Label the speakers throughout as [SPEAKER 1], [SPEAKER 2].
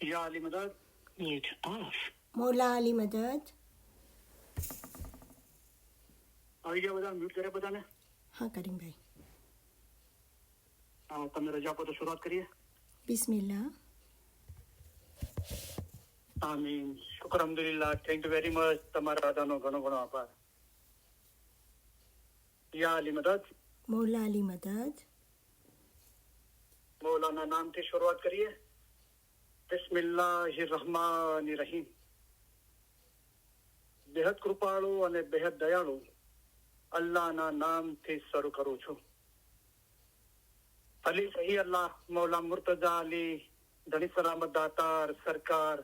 [SPEAKER 1] યા અલી મદદ.
[SPEAKER 2] Mute off.
[SPEAKER 3] મોલા Ali મદદ.
[SPEAKER 1] આવી ગયા બધા? મ્યુટ કર્યા બધાને?
[SPEAKER 3] હા કરીમભાઈ.
[SPEAKER 1] તમને રજા આપો તો શરૂઆત કરીએ.
[SPEAKER 3] બિસ્મિલ્લાહ.
[SPEAKER 1] આમીન. શુક્ર અલ્હમ્દુલિલ્લાહ. Thank you very much. તમારા દાદાનો ઘણો ઘણો આભાર. યા અલી મદદ.
[SPEAKER 3] મોલા અલી મદદ.
[SPEAKER 1] મૌલાના નામથી શરૂઆત કરીએ. બિસ્મિલ્લાહિર રહમાનિર રહીમ. બેહદ કૃપાળુ અને બેહદ દયાળુ અલ્લાહના નામથી શરૂ કરું છું. અલી સહી અલ્લાહ મૌલા મુર્તઝા અલી ધણી સલામત દાતાર સરકાર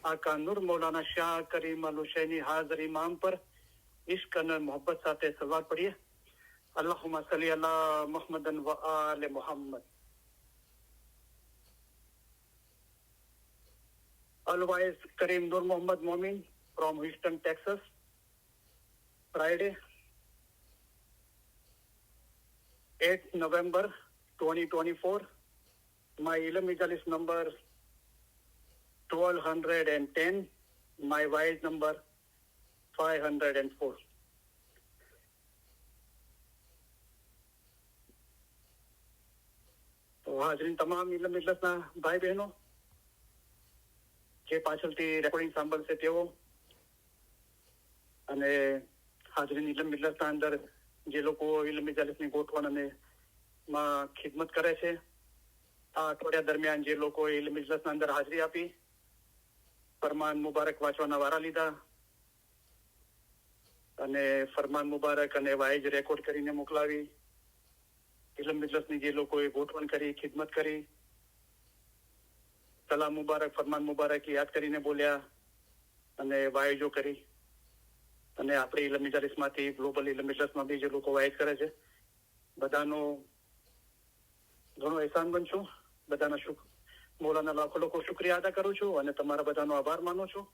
[SPEAKER 1] આકા નૂર મૌલાના શાહ કરીમ અલ હુસૈની હાજર ઇમામ પર ઇશ્ક અને મોહબ્બત સાથે સલવાત પડીએ. અલ્લાहुम्मा सल्ली अला मुहम्मदन व आले Muhammad. Otherwise, Kareem Nur Mohammed Momin from Houston, Texas. Friday, 8th November 2024. My Ilm Majalis number 1210. My wise number 504. તો હાજરીન તમામ ઇલ્મ મિજલસના ભાઈ બહેનો જે પાછળથી રેકોર્ડિંગ સાંભળશે તેઓ અને હાજરીન ઇલ્મ મિજલસના અંદર જે લોકો ઇલ્મ મિજાલિસની ગોઠવણ અને માં ખિદમત કરે છે, આ અઠવાડિયા દરમિયાન જે લોકો ઇલ્મ મિજલસના અંદર હાજરી આપી, ફરમાન મુબારક વાંચવાના વારા લીધા અને ફરમાન મુબારક અને વાઇઝ રેકોર્ડ કરીને મોકલાવી, ઇલ્મ મિજલસની જે લોકોએ ગોઠવણ કરી, ખિદમત કરી, સલામ મુબારક, ફરમાન મુબારક યાદ કરીને બોલ્યા અને વાયજો કરી અને આપણે ઇલ્મ મિજાલિસમાંથી ગ્લોબલ ઇલ્મ મિજલસમાં બી જે લોકો વાયજ કરે છે બધાનો ઘણો એહસાન બનશું. બધાના મૌલાના લાખો લોકો શુક્રિયા અદા કરું છું અને તમારા બધાનો આભાર માનું છું.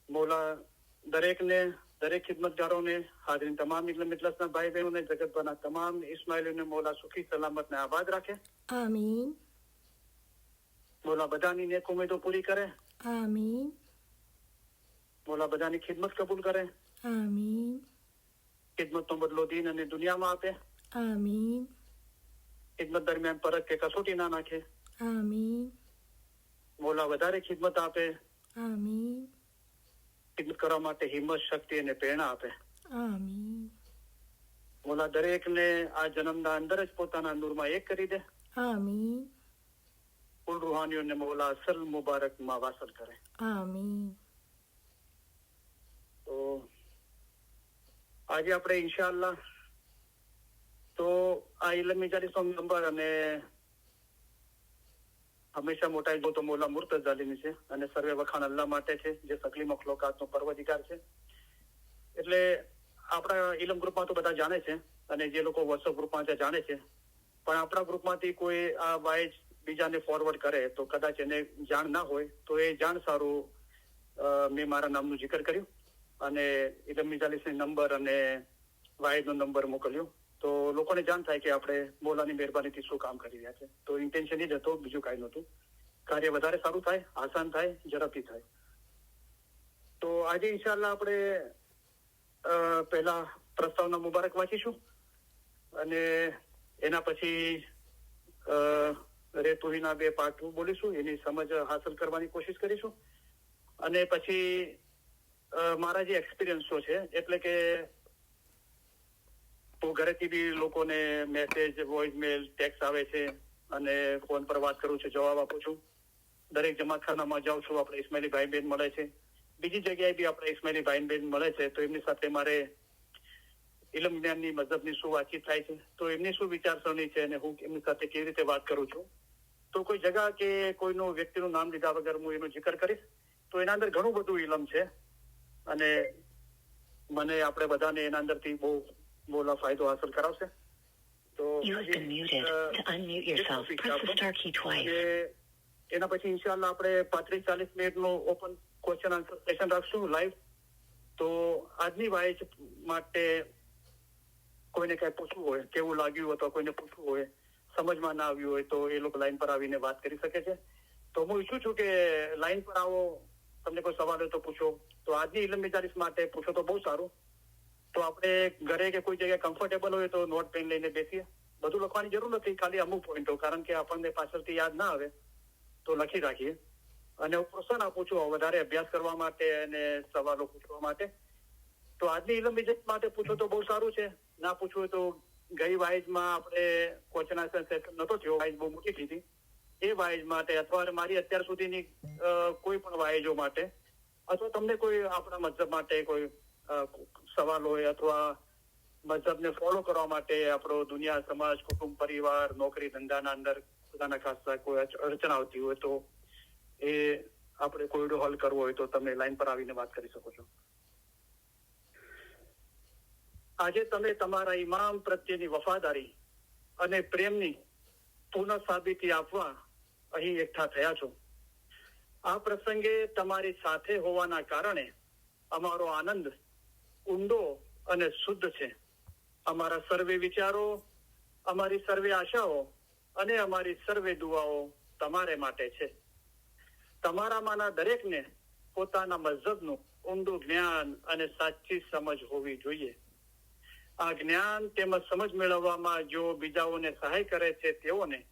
[SPEAKER 1] મૌલા દરેકને, દરેક ખિદમતગારોને, હાજરીન તમામ ઇલ્મ મિજલસના ભાઈ બહેનોને, જગતભરના તમામ ઇસ્માઇલીઓને મૌલા સુખી સલામત ને આબાદ રાખે.
[SPEAKER 3] આમીન.
[SPEAKER 1] મૌલા બધાની નેક ઉમેદો પૂરી કરે.
[SPEAKER 3] આમીન.
[SPEAKER 1] મૌલા બધાની ખિદમત કબૂલ કરે.
[SPEAKER 3] આમીન.
[SPEAKER 1] ખિદમતનો બદલો દીન અને દુનિયામાં આપે.
[SPEAKER 3] આમીન.
[SPEAKER 1] ખિદમત દરમિયાન પરત કે કસોટી ના નાખે.
[SPEAKER 3] આમીન.
[SPEAKER 1] મૌલા વધારે ખિદમત આપે.
[SPEAKER 3] આમીન.
[SPEAKER 1] ખિદમત કરવા માટે હિંમત, શક્તિ અને પ્રેરણા આપે.
[SPEAKER 3] આમીન.
[SPEAKER 1] મૌલા દરેકને આ જન્મના અંદર જ પોતાના નૂરમાં એક કરી દે.
[SPEAKER 3] આમીન.
[SPEAKER 1] કુલ રૂહાનીઓને મૌલા અસલ મુબારકમાં વાસલ કરે.
[SPEAKER 3] આમીન.
[SPEAKER 1] તો આજે આપણે ઇન્શાઅલ્લાહ તો આ ઇલ્મ મિજાલિસનો નંબર અને હંમેશા મોટા જો તો મૌલા મુર્તઝા અલીની છે અને સર્વે વખાણ અલ્લાહ માટે છે જે સકલી મખલુકાતનો પરવદિગાર છે. એટલે આપણા ઇલ્મ ગ્રુપમાં તો બધા જાણે છે અને જે લોકો વોટ્સઅપ ગ્રુપમાં જાણે છે, પણ આપણા ગ્રુપમાંથી કોઈ આ વાઇઝ બીજાને ફોરવર્ડ કરે તો કદાચ એને જાણ ના હોય તો એ જાણ સારું મેં મારા નામનું જિકર કર્યું અને ઇલ્મ મિજાલિસની નંબર અને વાઇઝનો નંબર મોકલ્યો તો લોકોને જાણ થાય કે આપણે મૌલાની મહેરબાનીથી શું કામ કરી રહ્યા છે. તો ઇન્ટેન્શન એ જ હતો, બીજું કાંઈ નહોતું. કાર્ય વધારે સારું થાય, આસાન થાય, ઝડપથી થાય. તો આજે ઇન્શાઅલ્લાહ આપણે પહેલા પ્રસ્તાવના મુબારક વાંચીશું અને એના પછી રેતુહીના 2 પાઠ બોલીશું, એની સમજ હાંસલ કરવાની કોશિશ કરીશું અને પછી મારા જે એક્સપિરિયન્સો છે, એટલે કે હું ઘરેથી બી લોકોને મેસેજ, વોઇસ મેલ, ટેક્સ આવે છે અને ફોન પર વાત કરું છું, જવાબ આપું છું. દરેક જમાતખાનામાં જાઉં છું, આપણે ઇસ્માઇલી ભાઈ બહેન મળે છે, બીજી જગ્યાએ બી આપણે ઇસ્માઇલી ભાઈ બહેન મળે છે, તો એમની સાથે મારે ઇલ્મ જ્ઞાનની, મઝહબની શું વાતચીત થાય છે, તો એમની શું વિચારસરણી છે અને હું એમની સાથે કેવી રીતે વાત કરું છું. તો કોઈ જગા કે કોઈનું વ્યક્તિનું નામ લીધા વગર હું એનો જિકર કરીશ તો એના અંદર ઘણું બધું ઇલમ છે અને મને આપણે બધાને એના અંદરથી બહુ મોલા ફાયદો હાંસલ કરાવશે. તો
[SPEAKER 2] You've been muted. To unmute yourself, press the star key twice.
[SPEAKER 1] એના પછી ઇન્શાઅલ્લાહ આપણે 35-40 મિનિટનું ઓપન ક્વેશ્ચન આન્સર સેશન રાખશું લાઈવ. તો આજની વાઇઝ માટે કોઈને કઈ પૂછવું હોય, કેવું લાગ્યું અથવા કોઈને પૂછવું હોય, સમજમાં ના આવ્યું હોય તો એ લોકો લાઈન પર આવીને વાત કરી શકે છે. તો હું ઈચ્છું છું કે લાઈન પર આવો, તમને કોઈ સવાલ હોય તો પૂછો. તો આજની ઇલમ મજાલિસ માટે પૂછો તો બહુ સારું. તો આપણે ઘરે કે કોઈ જગ્યાએ કમ્ફર્ટેબલ હોય તો નોટ પેન લઈને બેસીએ. બધું લખવાની જરૂર નથી, ખાલી અમુક પોઈન્ટો, કારણ કે આપણને પાછળથી યાદ ના આવે તો લખી રાખીએ. અને હું પ્રોત્સાહન આપું છું વધારે અભ્યાસ કરવા માટે અને સવાલો પૂછવા માટે. તો આજની ઇલમ મજાલિસ માટે પૂછો તો બહુ સારું છે. ના પૂછવું હોય તો ગઈ વાઇઝમાં આપણે ક્વેશ્ચન આન્સર સેશન નતો થયો, વાઇઝ બહુ મોટી થઈ હતી. એ વાઇઝ માટે અથવા મારી અત્યાર સુધીની કોઈ પણ વાઇઝો માટે, અથવા તમને કોઈ આપણા મતલબ માટે કોઈ સવાલ હોય, અથવા મતલબને ફોલો કરવા માટે આપણો દુનિયા, સમાજ, કુટુંબ, પરિવાર, નોકરી ધંધાના અંદર પોતાના ખાસ કોઈ અડચણ આવતી હોય તો એ આપણે કોઈડો હલ કરવો હોય તો તમે લાઈન પર આવીને વાત કરી શકો છો. આજે તમે તમારા ઇમામ પ્રત્યેની વફાદારી અને પ્રેમની પુનઃ સાબિતી આપવા અહીં એકઠા થયા છો. આ પ્રસંગે તમારી સાથે હોવાના કારણે અમારો આનંદ ઊંડો અને શુદ્ધ છે. અમારા સર્વે વિચારો, અમારી સર્વે આશાઓ અને અમારી સર્વે દુઆઓ તમારે માટે છે. તમારામાંના દરેકને પોતાના મઝહબનું ઊંડું જ્ઞાન અને સાચી સમજ હોવી જોઈએ. આ જ્ઞાન તેમજ સમજ મેળવવામાં જો બીજાઓને સહાય કરે છે તેઓને,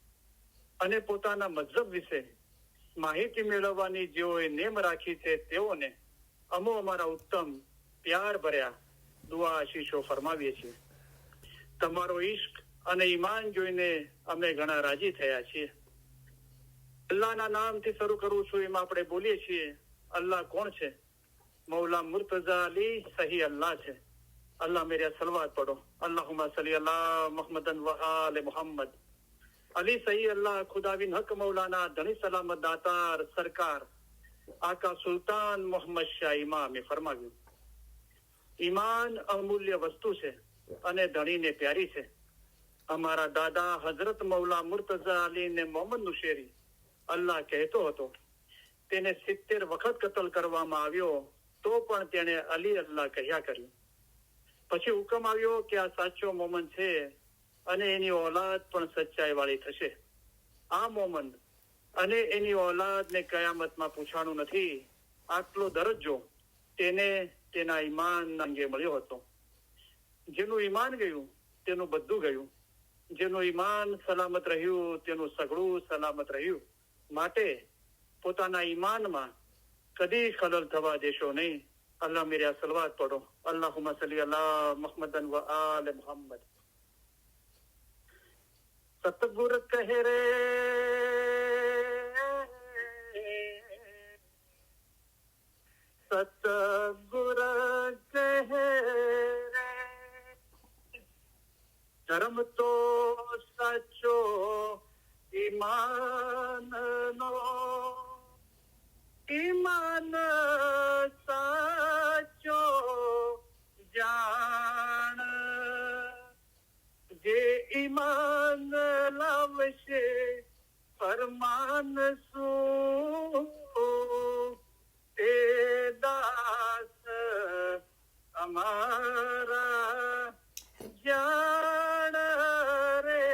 [SPEAKER 1] અને પોતાના મઝહબ વિશે માહિતી મેળવવાની જેઓએ નેમ રાખી છે તેઓને અમો અમારા ઉત્તમ પ્યાર ભર્યા દુઆ આશીષો ફરમાવીએ છીએ. તમારો ઈશ્ક અને ઈમાન જોઈને અમે ઘણા રાજી થયા છીએ. અલ્લાહના નામથી શરૂ કરું છું એમ આપણે બોલીએ છીએ. અલ્લાહ કોણ છે? મૌલા મુર્તઝા અલી સહી અલ્લાહ છે. अल्लाह मेरे सलवात पढ़ो. अल्लाहुम्मा सल्ली अला मुहम्मदन व आले मुहम्मद. अली सही अल्लाह खुदा बिन हक मौलाना धनी सलामत दातार सरकार आका सुल्तान मोहम्मद शाह इमामे ફરમાવ્યું, ઈમાન અમૂલ્ય વસ્તુ છે અને ધણીને પ્યારી છે. અમારા દાદા હઝરત મૌલા મુર્તઝા અલી ને મોહમ્મદ નુશેરી અલ્લાહ કહેતો હતો, તેને 70 વખત કતલ કરવામાં આવ્યો તો પણ તેણે અલી અલ્લાહ કહ્યા કર્યું. પછી હુકમ આવ્યો કે આ સાચો મોમન છે અને એની ઓલાદ પણ સચ્ચાઈ વાળી થશે. આ મોમન અને એની ઓલાદને કયામતમાં પૂછવાનું નથી. આટલો દરજ્જો તેને તેના ઈમાન અંગે મળ્યો હતો. જેનું ઈમાન ગયું તેનું બધું ગયું. જેનું ઈમાન સલામત રહ્યું તેનું સઘળું સલામત રહ્યું. માટે પોતાના ઈમાનમાં કદી ખલલ થવા દેશો નહીં. अल्लाह मेरे सलवात पढ़ो. अल्लाहुम्मा सल्ली अला मुहम्मदन व आले मुहम्मद. सतगुर कहे रे सतगुर कहे रे धर्म तो साचो ईमान नो ईमान साचो जान जे ईमान लावशे फरमान सू ते दास हमारा जान रे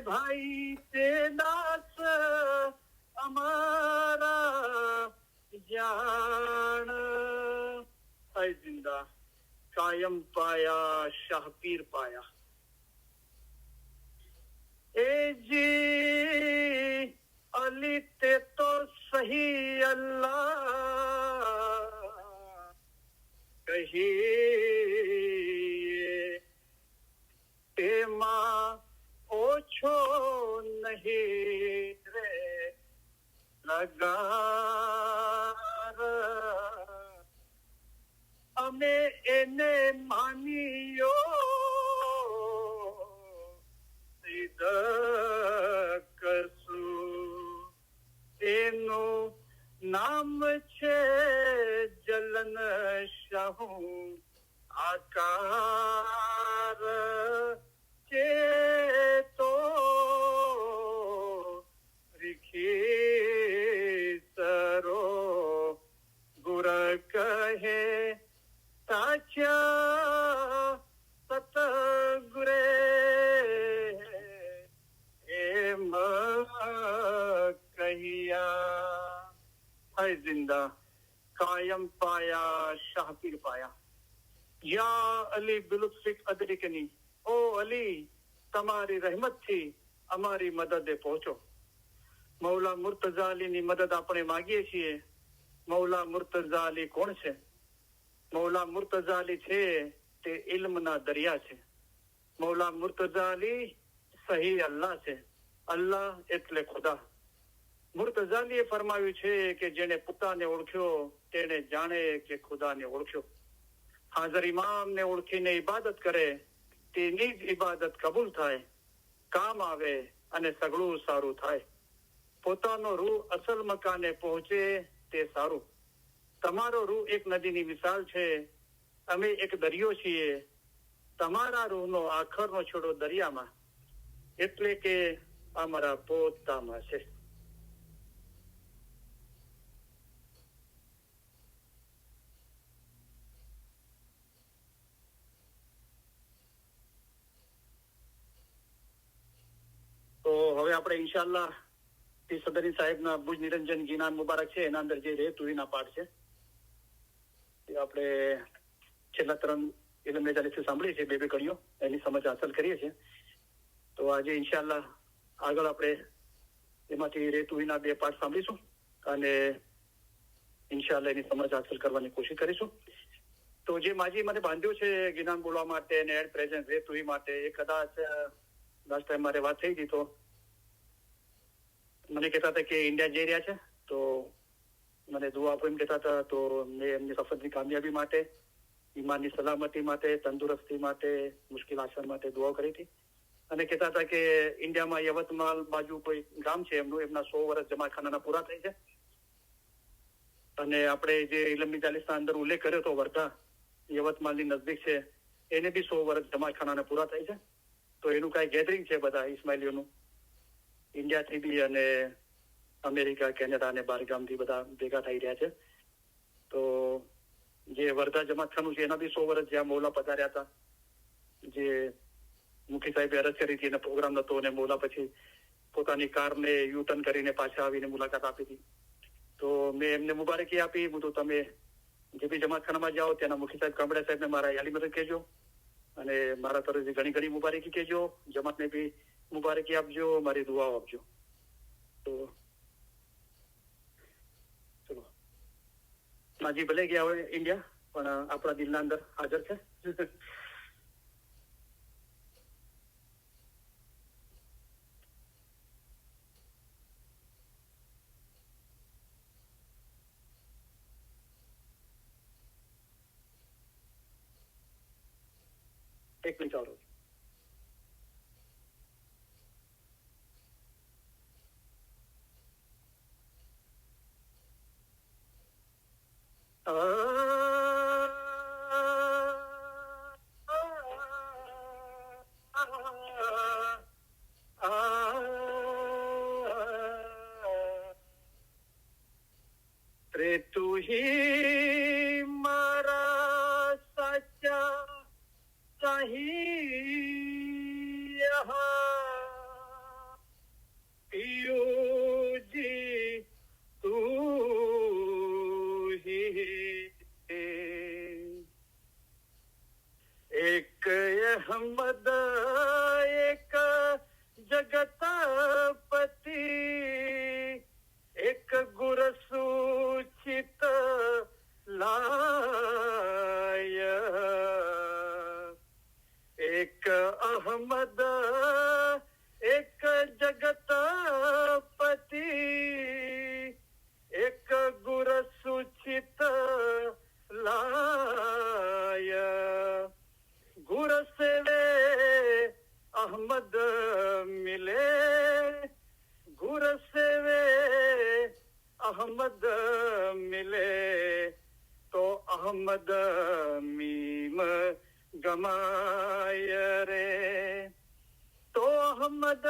[SPEAKER 1] भाई ते दास हमारा जान. ऐ जिंदा कायम पाया शाह पीर पाया. ए जी अली ते तो सही अल्लाह कही तेमा ओछो नहीं रे લગાર. અમે એને માન્યો સિદ્ધ કરશું. એનું નામ છે જલન શાહુ આકાર છે તો સરો ગુર કહે સાચા સતગુરે એમ है जिंदा कायम पाया शाहपीर पाया યા અલી બિલુત્ફિક અદરિકની ઓ અલી તમારી રહેમતથી અમારી મદદે પહોંચો મૌલા મુર્તઝા અલીની મદદ આપણે માંગીએ છીએ મૌલા મુર્તઝા અલી કોણ છે મૌલા મુર્તઝા અલી છે તે ઇલ્મના દરિયા છે મૌલા મુર્તઝા અલી સહી અલ્લાહ છે અલ્લાહ એટલે ખુદા મુર્તઝા અલીએ ફરમાવ્યું છે કે જેને પોતાને ઓળખ્યો તેને જાણે કે ખુદાને ઓળખ્યો હાજર ઇમામને ઓળખીને ઇબાદત કરે તેની જ ઇબાદત કબૂલ થાય કામ આવે અને સગળું સારું થાય પોતાનો રૂહ અસલ મકાને પહોંચે તે સારું તમારો રૂહ એક નદીની મિસાલ છે અમે એક દરિયો છીએ તમારા રૂહનો આખરનો છોડો દરિયામાં એટલે કે અમારા પોતામાં છે તો હવે આપણે ઇન્શાલ્લાહ ટી સદરી સાહેબના ભુજ નિરંજન ગિનાન મુબારક છે એના અંદર જે રેતુહીના પાઠ છે એ આપણે છેલ્લા 3 ઇલમ સાંભળીએ છીએ બે કડીઓ એની સમજ હાંસલ કરીએ છીએ તો આજે ઇન્શાલ્લાહ આગળ આપણે એમાંથી રેતુહીના 2 પાઠ સાંભળીશું અને ઇન્શાલ્લાહ એની સમજ હાંસલ કરવાની કોશિશ કરીશું તો જે માજી મને બાંધ્યો છે ગિનાન બોલવા માટે અને એડ પ્રેઝન્ટ રેતુહી માટે એ કદાચ લાસ્ટ ટાઈમ મારે વાત થઈ હતી તો મને કહેતા હતા કે ઇન્ડિયા જઈ રહ્યા છે તો મને દુઆ આપો એમ કહેતા હતા તો મેં એમની સફરની કામયાબી માટે ઈમાનની સલામતી માટે તંદુરસ્તી માટે મુશ્કેલ આસન માટે દુઆ કરી હતી અને કહેતા હતા કે ઇન્ડિયામાં યવતમાલ બાજુ કોઈ ગામ છે એમનું એમના 100 વર્ષ જમાખાનાના પૂરા થઈ છે અને આપણે જે ઇલમની જાલિસના અંદર ઉલ્લેખ કર્યો હતો વર્ધા યવતમાલની નજદીક છે એને બી 100 વર્ષ જમાખાનાના પૂરા થઈ છે તો એનું કઈ ગેધરિંગ છે બધા ઇસ્માઇલીઓનું ઇન્ડિયાથી બી અને અમેરિકા કેનેડા અને બહારગામથી બધા ભેગા થઈ રહ્યા છે તો જે વર્ધા જમાતખાનું છે એના બી 100 વર્ષ જ્યાં મૌલા પધાર્યા હતા જે મુખી સાહેબે અરજ કરી હતી એનો પ્રોગ્રામ હતો અને મૌલા પછી પોતાની કારને યુટર્ન કરીને પાછા આવીને મુલાકાત આપી હતી તો મેં એમને મુબારકી આપી હું તો તમે જે બી જમાતખાનામાં જાઓ ત્યાંના મુખી સાહેબ કામડા સાહેબને મારા યાલી મદદ કહેજો અને મારા તરફથી ઘણી ઘણી મુબારકી કહેજો જમાતને બી મુબારકી આપજો મારી દુઆઓ આપજો તો ચલો માજી ભલે ગયા હોય ઇન્ડિયા પણ આપણા દિલના અંદર હાજર છે એક મિનિટ ચાલો રે તું હી મારા સાચા चाहिए पियो जी तू ही एक अहमद एक जगतपति एक गुरसूचित लाय एक अहमद एक जगतपति एक गुर सुचित लाय गुर से वे अहमद मिले गुर से वे अहमद मिले तो अहमद मीम गमाय रे तो अहमद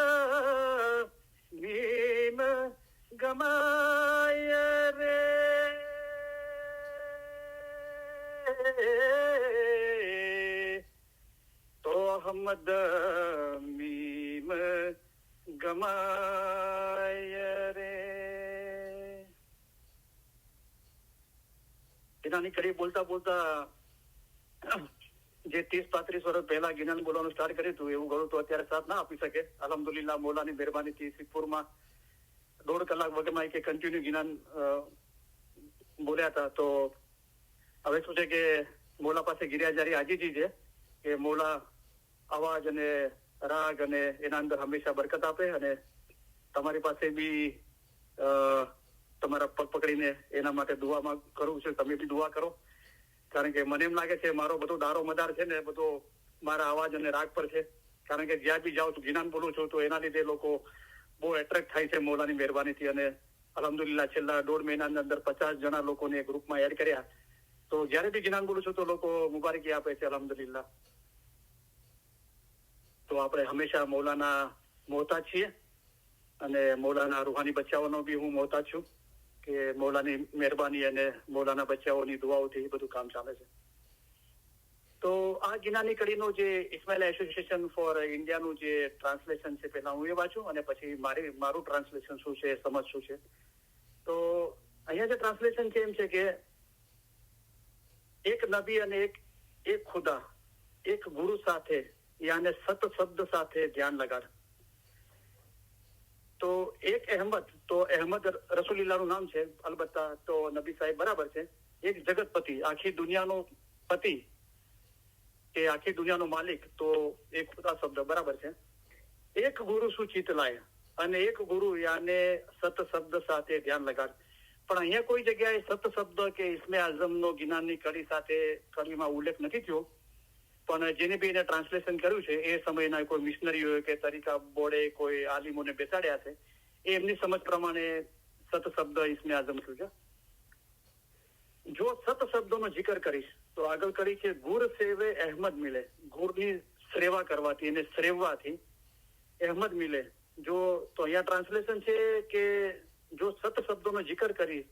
[SPEAKER 1] मीम गमाय रे तो अहमद मीम गमाय रे ગિનાની કડી બોલતા બોલતા જે 30-35 વર્ષ પહેલા ગિનાન બોલવાનું સ્ટાર્ટ કર્યું હતું એવું ગળું તો અત્યારે સાથ ના આપી શકે. અલ્હમ્દુલિલ્લાહ મોલાની મહેરબાનીથી સિદ્ધપુરમાં 1.5 કલાક વગરમાં કે કન્ટિન્યુ ગિનાન બોલ્યા હતા. તો હવે શું છે કે મોલા પાસે ગિરિયાજારી આજીજી છે કે મોલા અવાજ અને રાગ અને એના અંદર હંમેશા બરકત આપે, અને તમારી પાસે બી તમારા પગ પકડીને એના માટે દુઆમાં કરવું છે. તમે બી દુઆ કરો, કારણ કે મને એમ લાગે છે મારો બધો દારો મદાર છે ને બધો મારા અવાજ અને રાગ પર છે. કારણ કે જ્યાં બી જાઉં છું ગિનાન બોલું છું તો એના લીધે લોકો બહુ એટ્રેક્ટ થાય છે મોલાની મહેરબાનીથી. અને અલ્હમ્દુલિલ્લાહ છેલ્લા 1.5 મહિનાની અંદર 50 જણા લોકોને ગ્રુપમાં એડ કર્યા. તો જયારે બી ગિનાન બોલું છું તો લોકો મુબારકી આપે છે અલ્હમ્દુલિલ્લાહ. તો આપણે હંમેશા મૌલાના મોહતાજ છીએ, અને મૌલાના રૂહાની બચ્ચાઓનો બી હું મોહતાજ છું કે મૌલાની મહેરબાની અને મૌલાના બચ્ચાઓની દુઆઓથી બધું કામ ચાલે છે. તો આ ગિનાની કડીનો જે ઇસ્માઇલ એસોસિએશન ફોર ઇન્ડિયાનું જે ટ્રાન્સલેશન છે પહેલા હું એ વાંચું અને પછી મારું ટ્રાન્સલેશન શું છે, સમજ શું છે. તો અહીંયા જે ટ્રાન્સલેશન છે એમ છે કે એક નબી અને એક ખુદા એક ગુરુ સાથે યાને સત શબ્દ સાથે ધ્યાન લગાડ. તો એક અહેમદ, તો અહેમદ રસૂલિલ્લાહનું નામ છે અલબત્તા, તો નબી સાહેબ બરાબર છે. એક જગતપતિ, આખી દુનિયાનો પતિ કે આખી દુનિયાનો માલિક, તો એક ખુદા શબ્દ બરાબર છે. એક ગુરુ સૂચિત લાય, અને એક ગુરુ યાને સત શબ્દ સાથે ધ્યાન લગાડ. પણ અહીંયા કોઈ જગ્યાએ સત શબ્દ કે ઇસ્મે આઝમનો ગિનાનની કડી સાથે કડીમાં ઉલ્લેખ નથી થયો. પણ જેને બી એને ટ્રાન્સલેશન કર્યું છે એ સમયના કોઈ મિશનરીઓ કે તરીકા બોર્ડે કોઈ આલિમોને બેસાડ્યા છે, એ એમની સમજ પ્રમાણે સત શબ્દ ઇસ્મે આઝમ થયું છે. જો સત શબ્દોનો જિકર કરીશ તો આગળ કરી છે ગુર સેવે અહેમદ મિલે. ગુરની સેવા કરવાથી અને શ્રેવવાથી અહેમદ મિલે. જો તો અહીંયા ટ્રાન્સલેશન છે કે જો સત શબ્દોનો જિકર કરીશ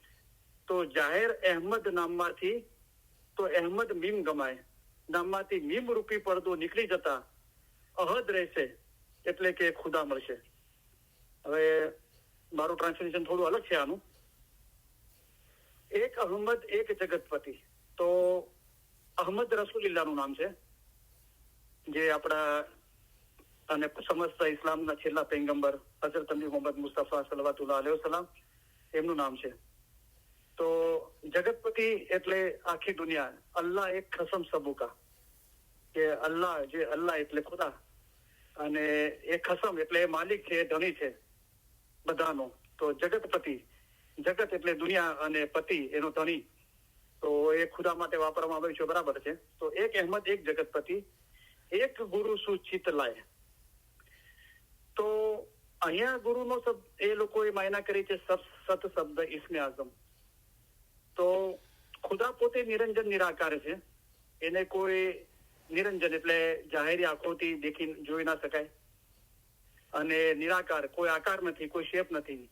[SPEAKER 1] તો જાહેર અહેમદ નામમાંથી તો અહેમદ મીમ ગમાય, નામમાંથી મીમ રૂપી પડદો નીકળી જતા અહદ રહેશે, એટલે કે ખુદા મળશે. હવે મારું ટ્રાન્સલેશન થોડું અલગ છે આનું. એક અહમદ એક જગતપતિ, તો અહમદ રસૂલિલ્લાહનું નામ છે, જે આપણા અને સમસ્ત ઇસ્લામના છેલ્લા પૈગંબર હઝરત નબી મોહમ્મદ મુસ્તફા સલ્લલ્લાહુ અલૈહિ વસલ્લમ એમનું નામ છે. તો જગતપતિ એટલે આખી દુનિયા. અલ્લાહ એક કસમ સબુકા, કે અલ્લાહ જે અલ્લાહ એટલે ખુદા, અને એ કસમ એટલે માલિક છે, ધણી છે બધાનો. તો જગતપતિ, જગત એટલે દુનિયા અને પતિ એનો ધણી, તો એ ખુદા માટે વાપરવામાં આવ્યું છે બરાબર છે. તો એક અહેમદ એક જગતપતિ એક ગુરુ સૂચિત લાય. તો અહીંયા ગુરુનો શબ્દ એ લોકોએ માયના કરી છે સત શબ્દ ઇસ્મે આઝમ. તો ખુદા પોતે નિરંજન નિરાકાર છે, એને કોઈ નિરંજન એટલે જાહેરી આંખોથી દેખી જોઈ ના શકાય, અને નિરાકાર કોઈ આકાર નથી, કોઈ શેપ નથી,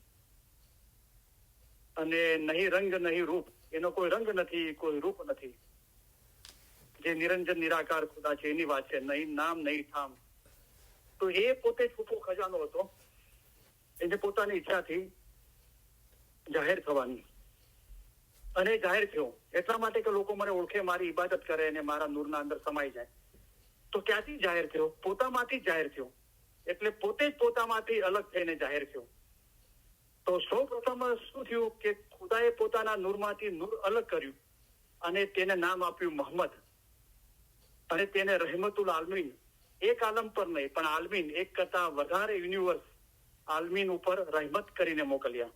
[SPEAKER 1] અને નહીં રંગ નહીં રૂપ, એનો કોઈ રંગ નથી, કોઈ રૂપ નથી. જે નિરંજન નિરાકાર ખુદા છે એની વાત છે, નહીં નામ નહીં ઠામ. તો એ પોતે છૂટો ખજાનો હતો, એને પોતાની ઈચ્છાથી જાહેર થવાની, અને જાહેર થયો એટલા માટે કે લોકો મને ઓળખે, મારી ઇબાદત કરે અને મારા નૂરના અંદર સમાઈ જાય. તો ક્યાંથી જાહેર થયો? પોતામાંથી જાહેર થયો, એટલે પોતે જ પોતામાંથી અલગ થઈને જાહેર થયો. તો સૌ પ્રથમ શું થયું કે ખુદાએ પોતાના નૂરમાંથી નૂર અલગ કર્યું અને તેને નામ આપ્યું મોહમ્મદ, અને તેને રહેમતુલ આલમીન, એક આલમ પર નહીં પણ આલમીન, એક કરતા વધારે યુનિવર્સ આલમીન ઉપર રહેમત કરીને મોકલ્યા.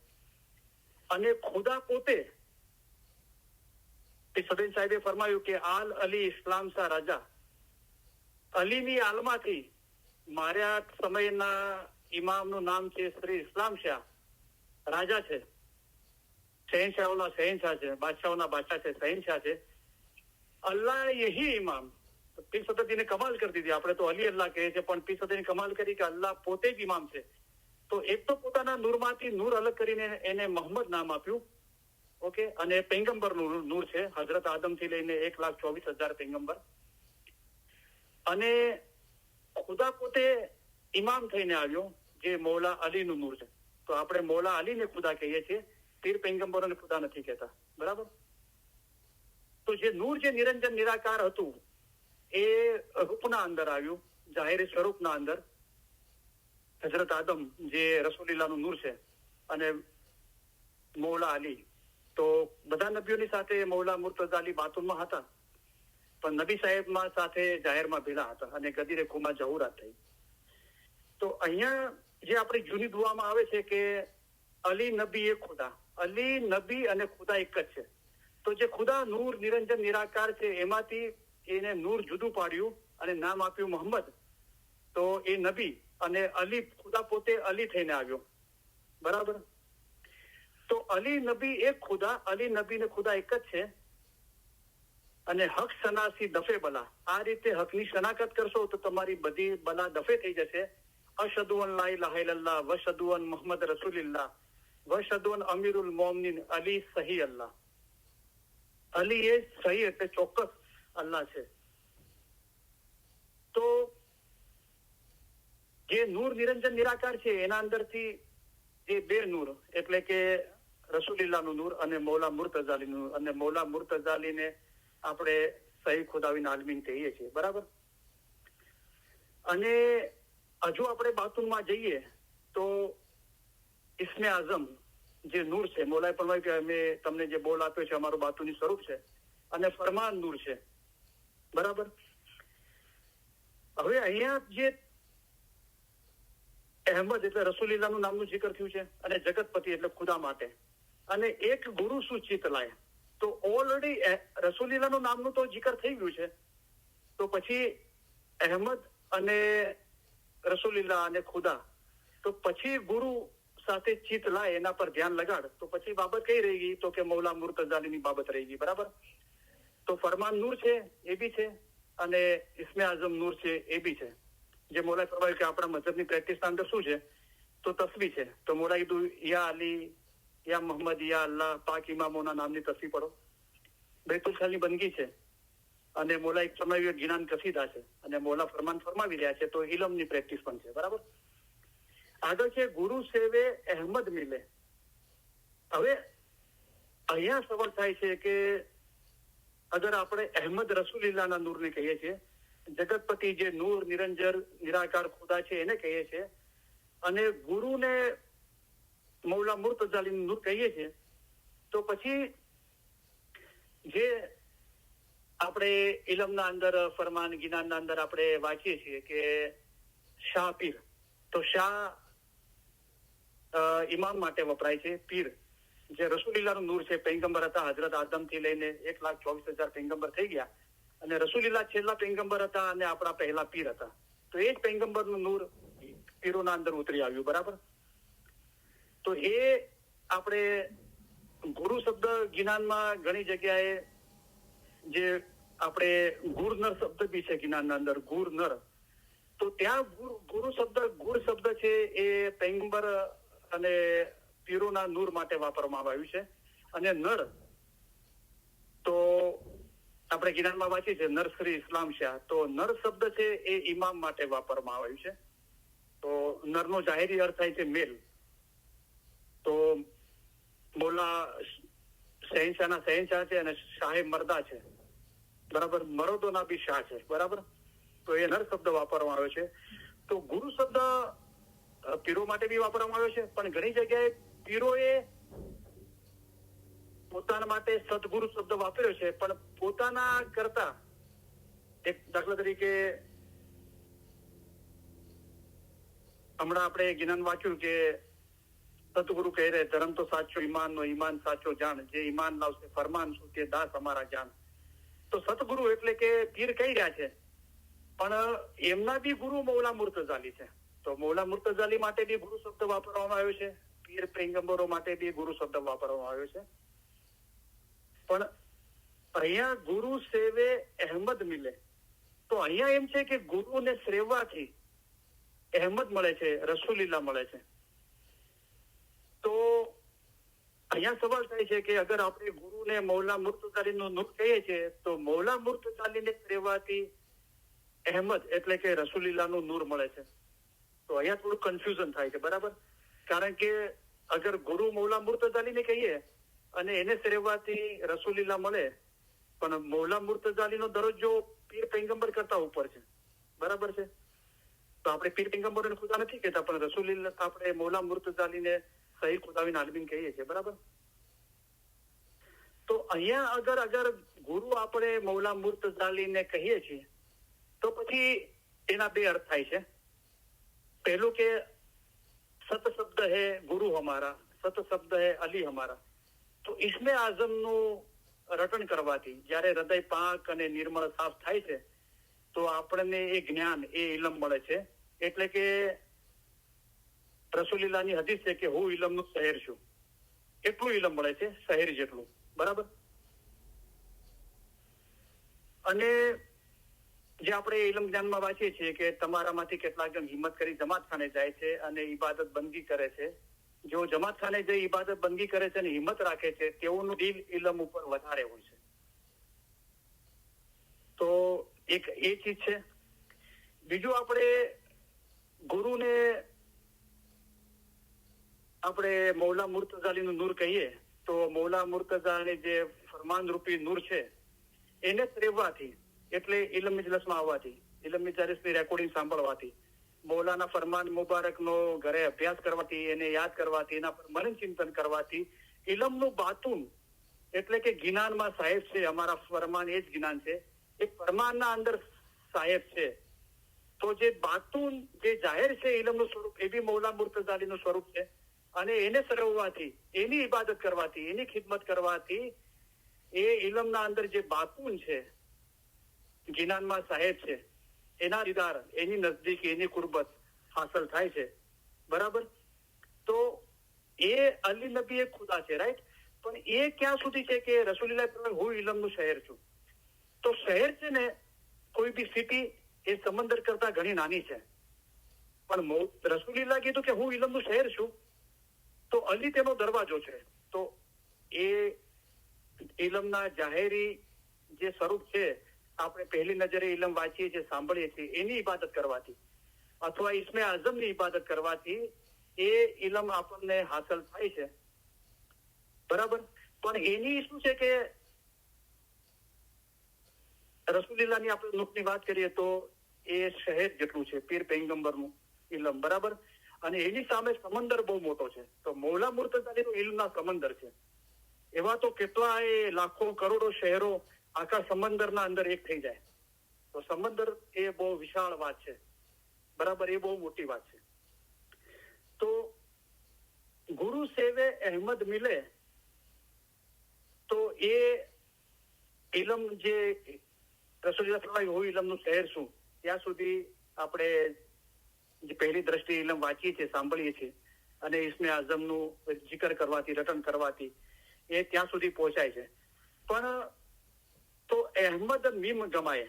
[SPEAKER 1] અને ખુદા પોતે સદન સાહેબે ફરમાયું કે આલ અલી ઇસ્લામ શાહ રાજા, અલીની આલમાંથી મારા સમયના ઇમામનું નામ છે શ્રી ઇસ્લામ શાહ, રાજા છે, શહેનશાહોના શહેનશાહ છે, બાદશાહોના બાદશાહ છે, શહેનશાહ છે. અલ્લાહ યહી ઇમામ. પીર સદતજીને કમાલ કરી દીધી. આપણે તો અલી અલ્લાહ કહીએ છીએ, પણ પીર સદતજીને કમાલ કરી કે અલ્લાહ પોતે જ ઇમામ છે. તો એક તો પોતાના નૂરમાંથી નૂર અલગ કરીને એને મોહમ્મદ નામ આપ્યું, ઓકે. અને પૈગંબરનું નૂર છે, હઝરત આદમથી લઈને 1,24,000 પૈગંબર. અને ખુદા પોતે ઇમામ થઈને આવ્યો, જે મૌલા અલીનું નૂર છે. તો આપણે મૌલા અલીને ખુદા કહીએ છીએ, પીર પૈગંબરોને ખુદા નથી કહેતા, બરાબર. તો જે નૂર જે નિરંજન નિરાકાર હતું એ રૂપના અંદર આવ્યું, જાહેરી સ્વરૂપના અંદર. હજરત આદમ જે રસૂલીલાનું નૂર છે અને મૌલા અલી, તો બધા નબીઓની સાથે મૌલા મુર્તઝા અલી બાતુનમાં હતા, પણ નબી સાહેબમાં સાથે જાહેરમાં ભેળા હતા અને ગદીરે ખુમા જહુરાત થઈ. તો અહીંયા જે આપણી જૂની દુઆમાં આવે છે કે અલી નબી એ ખુદા, અલી નબી અને ખુદા એક જ છે. તો જે ખુદા નૂર નિરંજન નિરાકાર છે એમાંથી એને નૂર જુદું પાડ્યું અને નામ આપ્યું મોહમ્મદ. તો એ નબી અને અલી ખુદા પોતે અલી થઈને આવ્યો, બરાબર. તો અલી નબી એક ખુદા, અલી નબી ને ખુદા એક જ છે. અને હક સનાસી દફે બલા, આ રીતે હકની શનાખત કરશો તો તમારી બધી બલા દફે થઈ જશે. અશહદુ અન લા ઇલાહા ઇલ્લલ્લાહ વશહદુ અન મુહમ્મદ રસૂલુલ્લાહ વશહદુ અન અમીરુલ મોમિનીન અલી સહી અલ્લાહ. અલી એ સહી એટલે ચોક્કસ અલ્લાહ છે. તો જે નૂર નિરંજન નિરાકાર છે એના અંદરથી જે બે નૂર એટલે કે રસૂલીલાનું નૂર અને મૌલા મુર્તઝા અલીનું નૂર, અને મૌલા મુર્તઝા અલીને આપણે સહી ખુદાવીન આલમીન કહીએ છીએ, બરાબર. અને હજુ આપણે બાતુનમાં જઈએ તો ઇસ્મે આઝમ જે નૂર છે, મૌલાએ ફરમાવ્યું કે અમે તમને જે બોલ આપ્યો છે અમારું બાતુની સ્વરૂપ છે, અને ફરમાન નૂર છે, બરાબર. હવે અહીંયા જે અહેમદ એટલે રસૂલીલાનું નામનું જિકર થયું છે અને જગતપતિ એટલે ખુદા માટે, અને એક ગુરુ સૂચિત લાય. તો ઓલરેડી રસૂલીલાનું નામનું તો જિકર થઈ ગયું છે, તો પછી અહેમદ અને રસૂલીલા અને ખુદા, તો પછી ગુરુ સાથે ચિત લાય, એના પર ધ્યાન લગાડ. તો પછી બાબત કઈ રહી ગઈ? તો કે મૌલા મુર્તઝા અલીની બાબત રહી ગઈ, બરાબર. તો ફરમાન નૂર છે એ બી છે અને ઇસ્મે આઝમ નૂર છે એ બી છે. જે મૌલાએ ફરમાવ્યું કે આપણા મઝહબની પ્રેક્ટિસના અંદર શું છે? તો તસ્બીહ છે. તો મૌલાએ કીધું યા અલી, યા મોહમ્મદ, યા અલ્લાહ, પાક ઇમામોના નામની તસ્બીહ પઢો. બેતુલ ખાલની બંદગી છે અને મૌલાએ ફરમાવ્યું ગિનાન કસીદા છે, અને મૌલા ફરમાન ફરમાવી રહ્યા છે, તો ઇલમની પ્રેક્ટિસ પણ છે, બરાબર. આગળ છે ગુરુ સેવે અહેમદ મિલે. હવે અહીંયા સવાલ થાય છે કે અગર આપણે અહેમદ રસૂલીલાના નૂરને કહીએ છીએ, જગતપતિ જે નૂર નિરંજન નિરાકાર ખુદા છે એને કહીએ છીએ, અને ગુરુને મૌલા મુર્તઝા અલીનું નૂર કહીએ છીએ, તો પછી જે આપણે ઇલમના અંદર ફરમાન ગિનાનના અંદર આપણે વાંચીએ છીએ કે શાહ પીર, તો શાહ ઇમામ માટે વપરાય છે. પીર જે રસૂલીલાનું નૂર છે, પૈગંબર હતા, હજરત આદમથી લઈને 1,24,000 પૈગંબર થઈ ગયા, અને રસૂલીલા છેલ્લા પૈગંબર હતા અને આપણા પહેલા પીર હતા. તો એ જ પૈગંબરનું નૂર પીરોના અંદર ઉતરી આવ્યું, બરાબર. તો એ આપણે ગુરુ શબ્દ ગિનાનમાં ઘણી જગ્યાએ જે આપણે ગુરનર શબ્દ બી છે ગિનાનના અંદર, ગુરનર. તો ત્યાં ગુરુ શબ્દ, ગુર શબ્દ છે એ પૈગંબર અને પીરોના નૂર માટે વાપરવામાં આવ્યું છે. અને નર તો આપણે ગિનાનમાં વાંચીએ છીએ નરસરી ઇસ્લામ શાહ, તો નર શબ્દ છે એ ઇમામ માટે વાપરવામાં આવ્યું છે. તો નરનો જાહેરી અર્થ થાય છે મેલ. તો મૌલા શહેનશાહના શહેનશાહ છે અને શાહે મર્દા છે, બરાબર. મરદોના બી શાહ છે, બરાબર. તો એ નર શબ્દ વાપરવામાં આવ્યો છે. તો ગુરુ શબ્દ પીરો માટે બી વાપરવામાં આવ્યો છે, પણ ઘણી જગ્યાએ પીરોએ પોતાના માટે સદગુરુ શબ્દ વાપર્યો છે, પણ પોતાના કરતા એક દાખલા તરીકે હમણાં આપણે જ્ઞાન વાંચ્યું કે સદગુરુ કહે રહે ધર્મ તો સાચો ઈમાન નો, ઈમાન સાચો જાણ, જે ઈમાન લાવશે ફરમાન શું તે દાસ અમારા જાન. તો સતગુરુ એટલે કે પીર કહી રહ્યા છે, પણ એમના બી ગુરુ મૌલા મુર્તઝા અલી છે. તો મૌલા મુર્તઝા અલી માટે બી ગુરુ શબ્દ વાપરવામાં આવ્યો છે, પીર પૈગંબરો માટે બી ગુરુ શબ્દ વાપરવામાં આવ્યો છે. પણ અહીંયા ગુરુ સેવે અહેમદ મિલે, તો અહીંયા એમ છે કે ગુરુને શ્રેવાથી અહેમદ મળે છે, રસૂલીલા મળે છે. તો અહીંયા સવાલ થાય છે કે અગર આપણે ગુરુને મૌલા મુર્તઝા અલીનું નૂર કહીએ છીએ, તો મૌલા મુર્તઝા અલીને શ્રેવાથી અહેમદ એટલે કે રસૂલીલાનું નૂર મળે છે. તો અહીંયા થોડું કન્ફ્યુઝન થાય છે, બરાબર. કારણ કે અગર ગુરુ મૌલા મુર્તઝા અલીને કહીએ અને એને શ્રેવાથી રસૂલીલા મળે, પણ મૌલા મુર્તઝાલીનો દરજ્જો પીર પૈગંબર કરતા ઉપર છે, બરાબર છે. તો આપણે પીર પૈગંબરોને ખુદા નથી કહેતા, પણ રસૂલિલ્લાહ આપણે મૌલા મુર્તઝાલીને સહી ખુદાવીન આલમીન કહીએ છીએ, બરાબર. તો અહીંયા અગર ગુરુ આપણે મૌલા મુર્તઝાલીને કહીએ છીએ તો પછી એના બે અર્થ થાય છે. પહેલું કે સત શબ્દ હે ગુરુ હમારા, સત શબ્દ હે અલી હમારા. તો ઇસ્મે આઝમનું રટણ કરવાથી જ્યારે હૃદય પાક અને નિર્મળ સાફ થાય છે તો આપણને એ જ્ઞાન, એ ઇલમ મળે છે. એટલે કે રસૂલિલ્લાહની હદીસ છે કે હું ઇલમનું શહેર છું, એટલું ઇલમ મળે છે, શહેર જેટલું, બરાબર. અને જે આપણે ઇલમ જ્ઞાનમાં વાંચીએ છીએ કે તમારામાંથી કેટલાક જણ હિંમત કરી જમાતખાને જાય છે અને ઇબાદત બંદગી કરે છે. જો જમાતખાને જે ઇબાદત બંદગી કરે છે અને હિંમત રાખે છે તેઓનું દિલ ઇલમ ઉપર વધારે હોય છે. તો એક એ ચીજ છે. બીજું, આપણે ગુરુને આપણે મૌલા મુર્તઝાલીનું નૂર કહીએ તો મૌલા મુર્તઝાલી જે ફરમાન રૂપી નૂર છે એને પ્રેમવાથી, એટલે ઇલમ મજલિસમાં આવવાથી, ઇલમ મજલિસની રેકોર્ડિંગ સાંભળવાથી, મૌલાના ફરમાન મુબારકનો ઘરે અભ્યાસ કરવાથી, એને યાદ કરવાથી, એના પર મનન ચિંતન કરવાથી ઇલમનું બાતુન, એટલે કે જ્ઞાનમાં સાહેબ છે, અમારા ફરમાન એ જ જ્ઞાન છે, એ ફરમાનના અંદર સાહેબ છે. તો જે બાતુન, જે જાહેર છે ઇલમનું સ્વરૂપ, એ બી મૌલા મુર્તઝાલીનું સ્વરૂપ છે. અને એને સરવવાથી, એની ઇબાદત કરવાથી, એની ખિદમત કરવાથી એ ઇલમના અંદર જે બાતુન છે, જ્ઞાનમાં સાહેબ છે, એના દીદાર, એની નજદીકી, એની કુરબત હાંસલ થાય છે, બરાબર. તો એ અલી નબી એક ખુદા છે, રાઈટ. પણ એ ક્યાં સુધી છે કે રસૂલિલ્લાહ હું ઇલમનું શહેર છું. તો શહેર છે ને, કોઈ બી સિટી એ સમંદર કરતા ઘણી નાની છે. પણ રસૂલિલ્લાહ કીધું કે હું ઇલમનું શહેર છું, તો અલી તેનો દરવાજો છે. તો એ ઇલમના જાહેરી જે સ્વરૂપ છે, આપણે પહેલી નજરે ઇલમ વાંચીએ છીએ, સાંભળીએ છીએ, એની ઇબાદત કરવાથી અથવા ઇસ્મે આઝમની ઇબાદત કરવાથી એ ઇલમ આપણને હાંસલ થાય છે, બરાબર. પણ એની શું છે કે રસૂલિલ્લાહની આપણે નુકની વાત કરીએ તો એ શહેર જેટલું છે, પીર પૈગંબરનું ઇલમ, બરાબર. અને એની સામે સમંદર બહુ મોટો છે. તો મૌલા મુર્તઝાલીનું ઇલ્મના સમંદર છે. એવા તો કેટલાય લાખો કરોડો શહેરો આખા સમંદરના અંદર એક થઈ જાય. તો સમંદર એ બહુ વિશાળ વાત છે, બરાબર. એ બહુ મોટી વાત છે. તો ગુરુ સેવે અહેમદ મિલે, તો એ ઇલમ જે રસૂલિલ્લાહ ફરમાયું હું ઇલમનું શહેર છું, ત્યાં સુધી આપણે જે પહેલી દ્રષ્ટિએ ઇલમ વાંચીએ છીએ, સાંભળીએ છીએ, અને ઇસ્મે આઝમનું જિકર કરવાથી, રટન કરવાથી એ ત્યાં સુધી પહોંચાય છે. પણ તો અહેમદ મીમ ગમાય.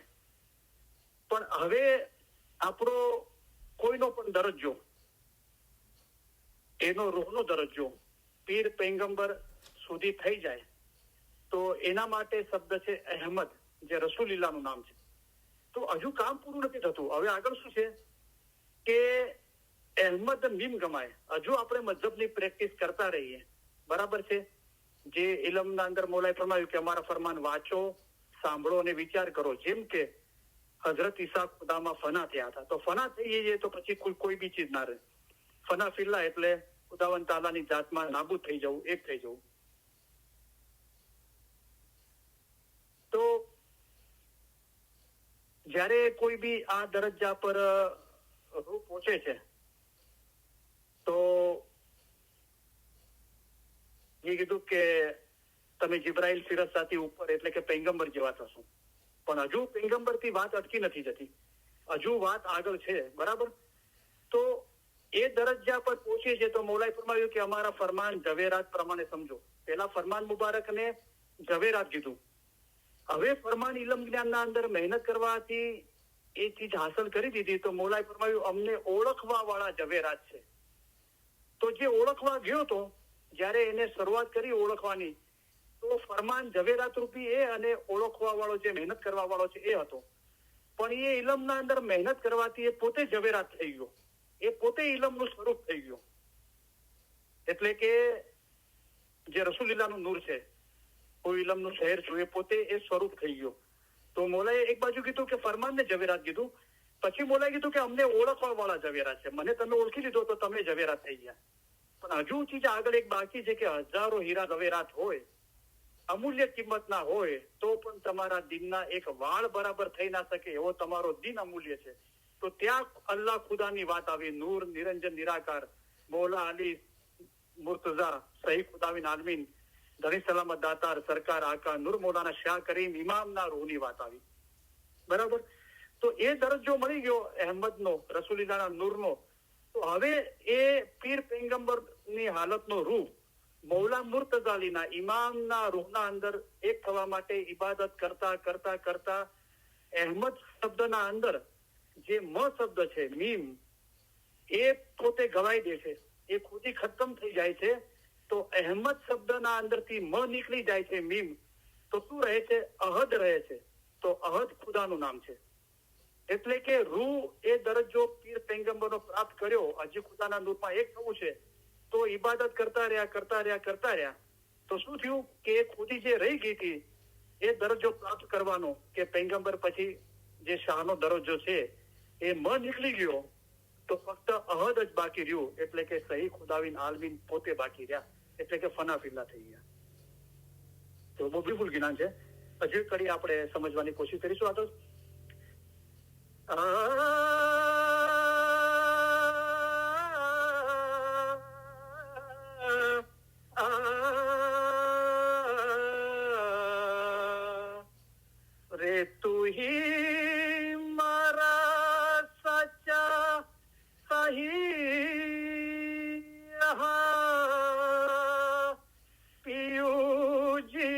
[SPEAKER 1] પણ હવે આપણો કોઈનો પણ દરજ્જો, એનો રૂહનો દરજ્જો પીર પૈગંબર સુધી થઈ જાય તો એના માટે શબ્દ છે અહેમદ, જે રસૂલિલ્લાહનું નામ છે. તો હજુ કામ પૂરું નથી થતું. હવે આગળ શું છે કે અહેમદ મીમ ગમાય. હજુ આપણે મઝહબની પ્રેક્ટિસ કરતા રહીએ, બરાબર છે. જે ઇલમના અંદર મૌલાએ ફરમાયું કે અમારા ફરમાન વાંચો, સાંભળો અને વિચાર કરો. જેમ કે હઝરત ઈસા ખુદામાં ફના થયા હતા. તો ફના થઈ જઈએ તો પછી કોઈ બી ચીજ ના રહે. ફના ફિલ્લા એટલે ખુદાવંદ તાલાની જાતમાં નાબૂદ થઈ જવું, એક થઈ જવું. તો જ્યારે કોઈ બી આ દરજ્જા પર રૂહ પહોંચે છે તો એ કીધું કે તમે જિબ્રાઈલ ફિરસ્તાથી ઉપર, એટલે કે પૈગંબર જેવા થશો. પણ હજુ પૈગંબરથી વાત અટકી નથી જતી, હજુ વાત આગળ છે, બરાબર. તો એ દરજ્જા પર પહોંચે છે તો મૌલાએ ફરમાવ્યું કે અમારા ફરમાન ઝવેરાત પ્રમાણે સમજો. પેલા ફરમાન મુબારકને ઝવેરાત કીધું. હવે ફરમાન ઇલમ જ્ઞાનના અંદર મહેનત કરવાથી એ ચીજ હાંસલ કરી દીધી તો મૌલાએ ફરમાવ્યું અમને ઓળખવા વાળા ઝવેરાત છે. તો જે ઓળખવા ગયો તો, જયારે એને શરૂઆત કરી ઓળખવાની, તો ફરમાન ઝવેરાત રૂપી એ અને ઓળખવા વાળો જે મહેનત કરવા વાળો છે એ હતો. પણ એ ઇલમના અંદર મહેનત કરવાથી એ પોતે ઝવેરાત થઈ ગયો, એ પોતે ઇલમનું સ્વરૂપ થઈ ગયો. એટલે કે જે રસૂલિલ્લાહનું નૂર છે, હું ઇલમનું શહેર છું, એ પોતે એ સ્વરૂપ થઈ ગયો. તો મોલાએ એક બાજુ કીધું કે ફરમાનને ઝવેરાત કીધું, પછી મોલાએ કીધું કે અમને ઓળખવા વાળા ઝવેરાત છે, મને તમે ઓળખી લીધો તો તમે ઝવેરાત થઈ ગયા. પણ હજુ ચીજ આગળ એક બાકી છે કે હજારો હીરા ઝવેરાત હોય, અમૂલ્ય કિંમતના હોય, તો પણ તમારા દિનના એક વાળ બરાબર થઈ ના શકે એવો તમારો દિન અમૂલ્ય છે. તો ત્યાં અલ્લાહ ખુદાની વાત આવી. નૂર, નિરંજન, નિરાકાર, મૌલા અલી મુર્તઝા, સહી ખુદાવીન આલમીન, ધણી સલામત દાતાર, સરકાર આકા, નૂર મૌલાના શાહ કરીમ ઇમામના રૂહની વાત આવી. બરાબર. તો એ દરજ્જો મળી ગયો અહેમદનો, રસૂલિલ્લાહના નૂરનો. તો હવે એ પીર પૈગંબરની હાલતનો રૂહ મૌલા મુર્તઝા અલીના ઇમામના રૂહના અંદર એક થવા માટે ઇબાદત કરતા કરતા કરતા અહેમદ શબ્દના અંદર જે મ શબ્દ છે, મીમ, એ પોતે ગવાઈ દે છે, એ ખુદી ખતમ થઈ જાય છે. તો અહેમદ શબ્દના અંદરથી મ નીકળી જાય છે, મીમ, તો શું રહે છે? અહદ રહે છે. તો અહદ ખુદાનું નામ છે. એટલે કે રૂહ એ દરજ્જો પીર પૈગંબરનો પ્રાપ્ત કર્યો, હજી ખુદાના નૂરમાં એક થવું છે. તો ઇબાદત કરતા રહ્યા. તો શું થયું કે ખુદી જે રહી ગઈ હતી એ દરજ્જો પ્રાપ્ત કરવાનો, કે પૈગંબર પછી જે શાહનો દરજ્જો છે એ મ નીકળી ગયો, તો ફક્ત અહદ જ બાકી રહ્યું. એટલે કે સહી ખુદાવીન આલમીન પોતે બાકી રહ્યા. એટલે કે ફના ફિલ્લા થઈ ગયા. તો બહુ બ્યુટીફુલ જ્ઞાન છે. હજી કરી આપણે સમજવાની કોશિશ કરીશું. આ તો રે તું હી મારા સાચા સહી પિયુજી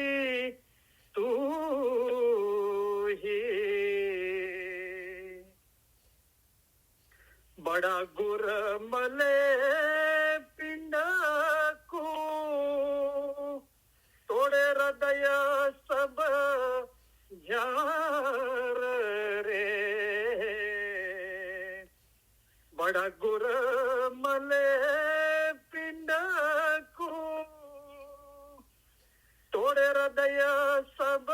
[SPEAKER 1] તું હી બડા ગુર મલે પિંડ કો તોડે હૃદય સબ जार रे बड़ा गुर मले पिंड को तोड़े हृदय सब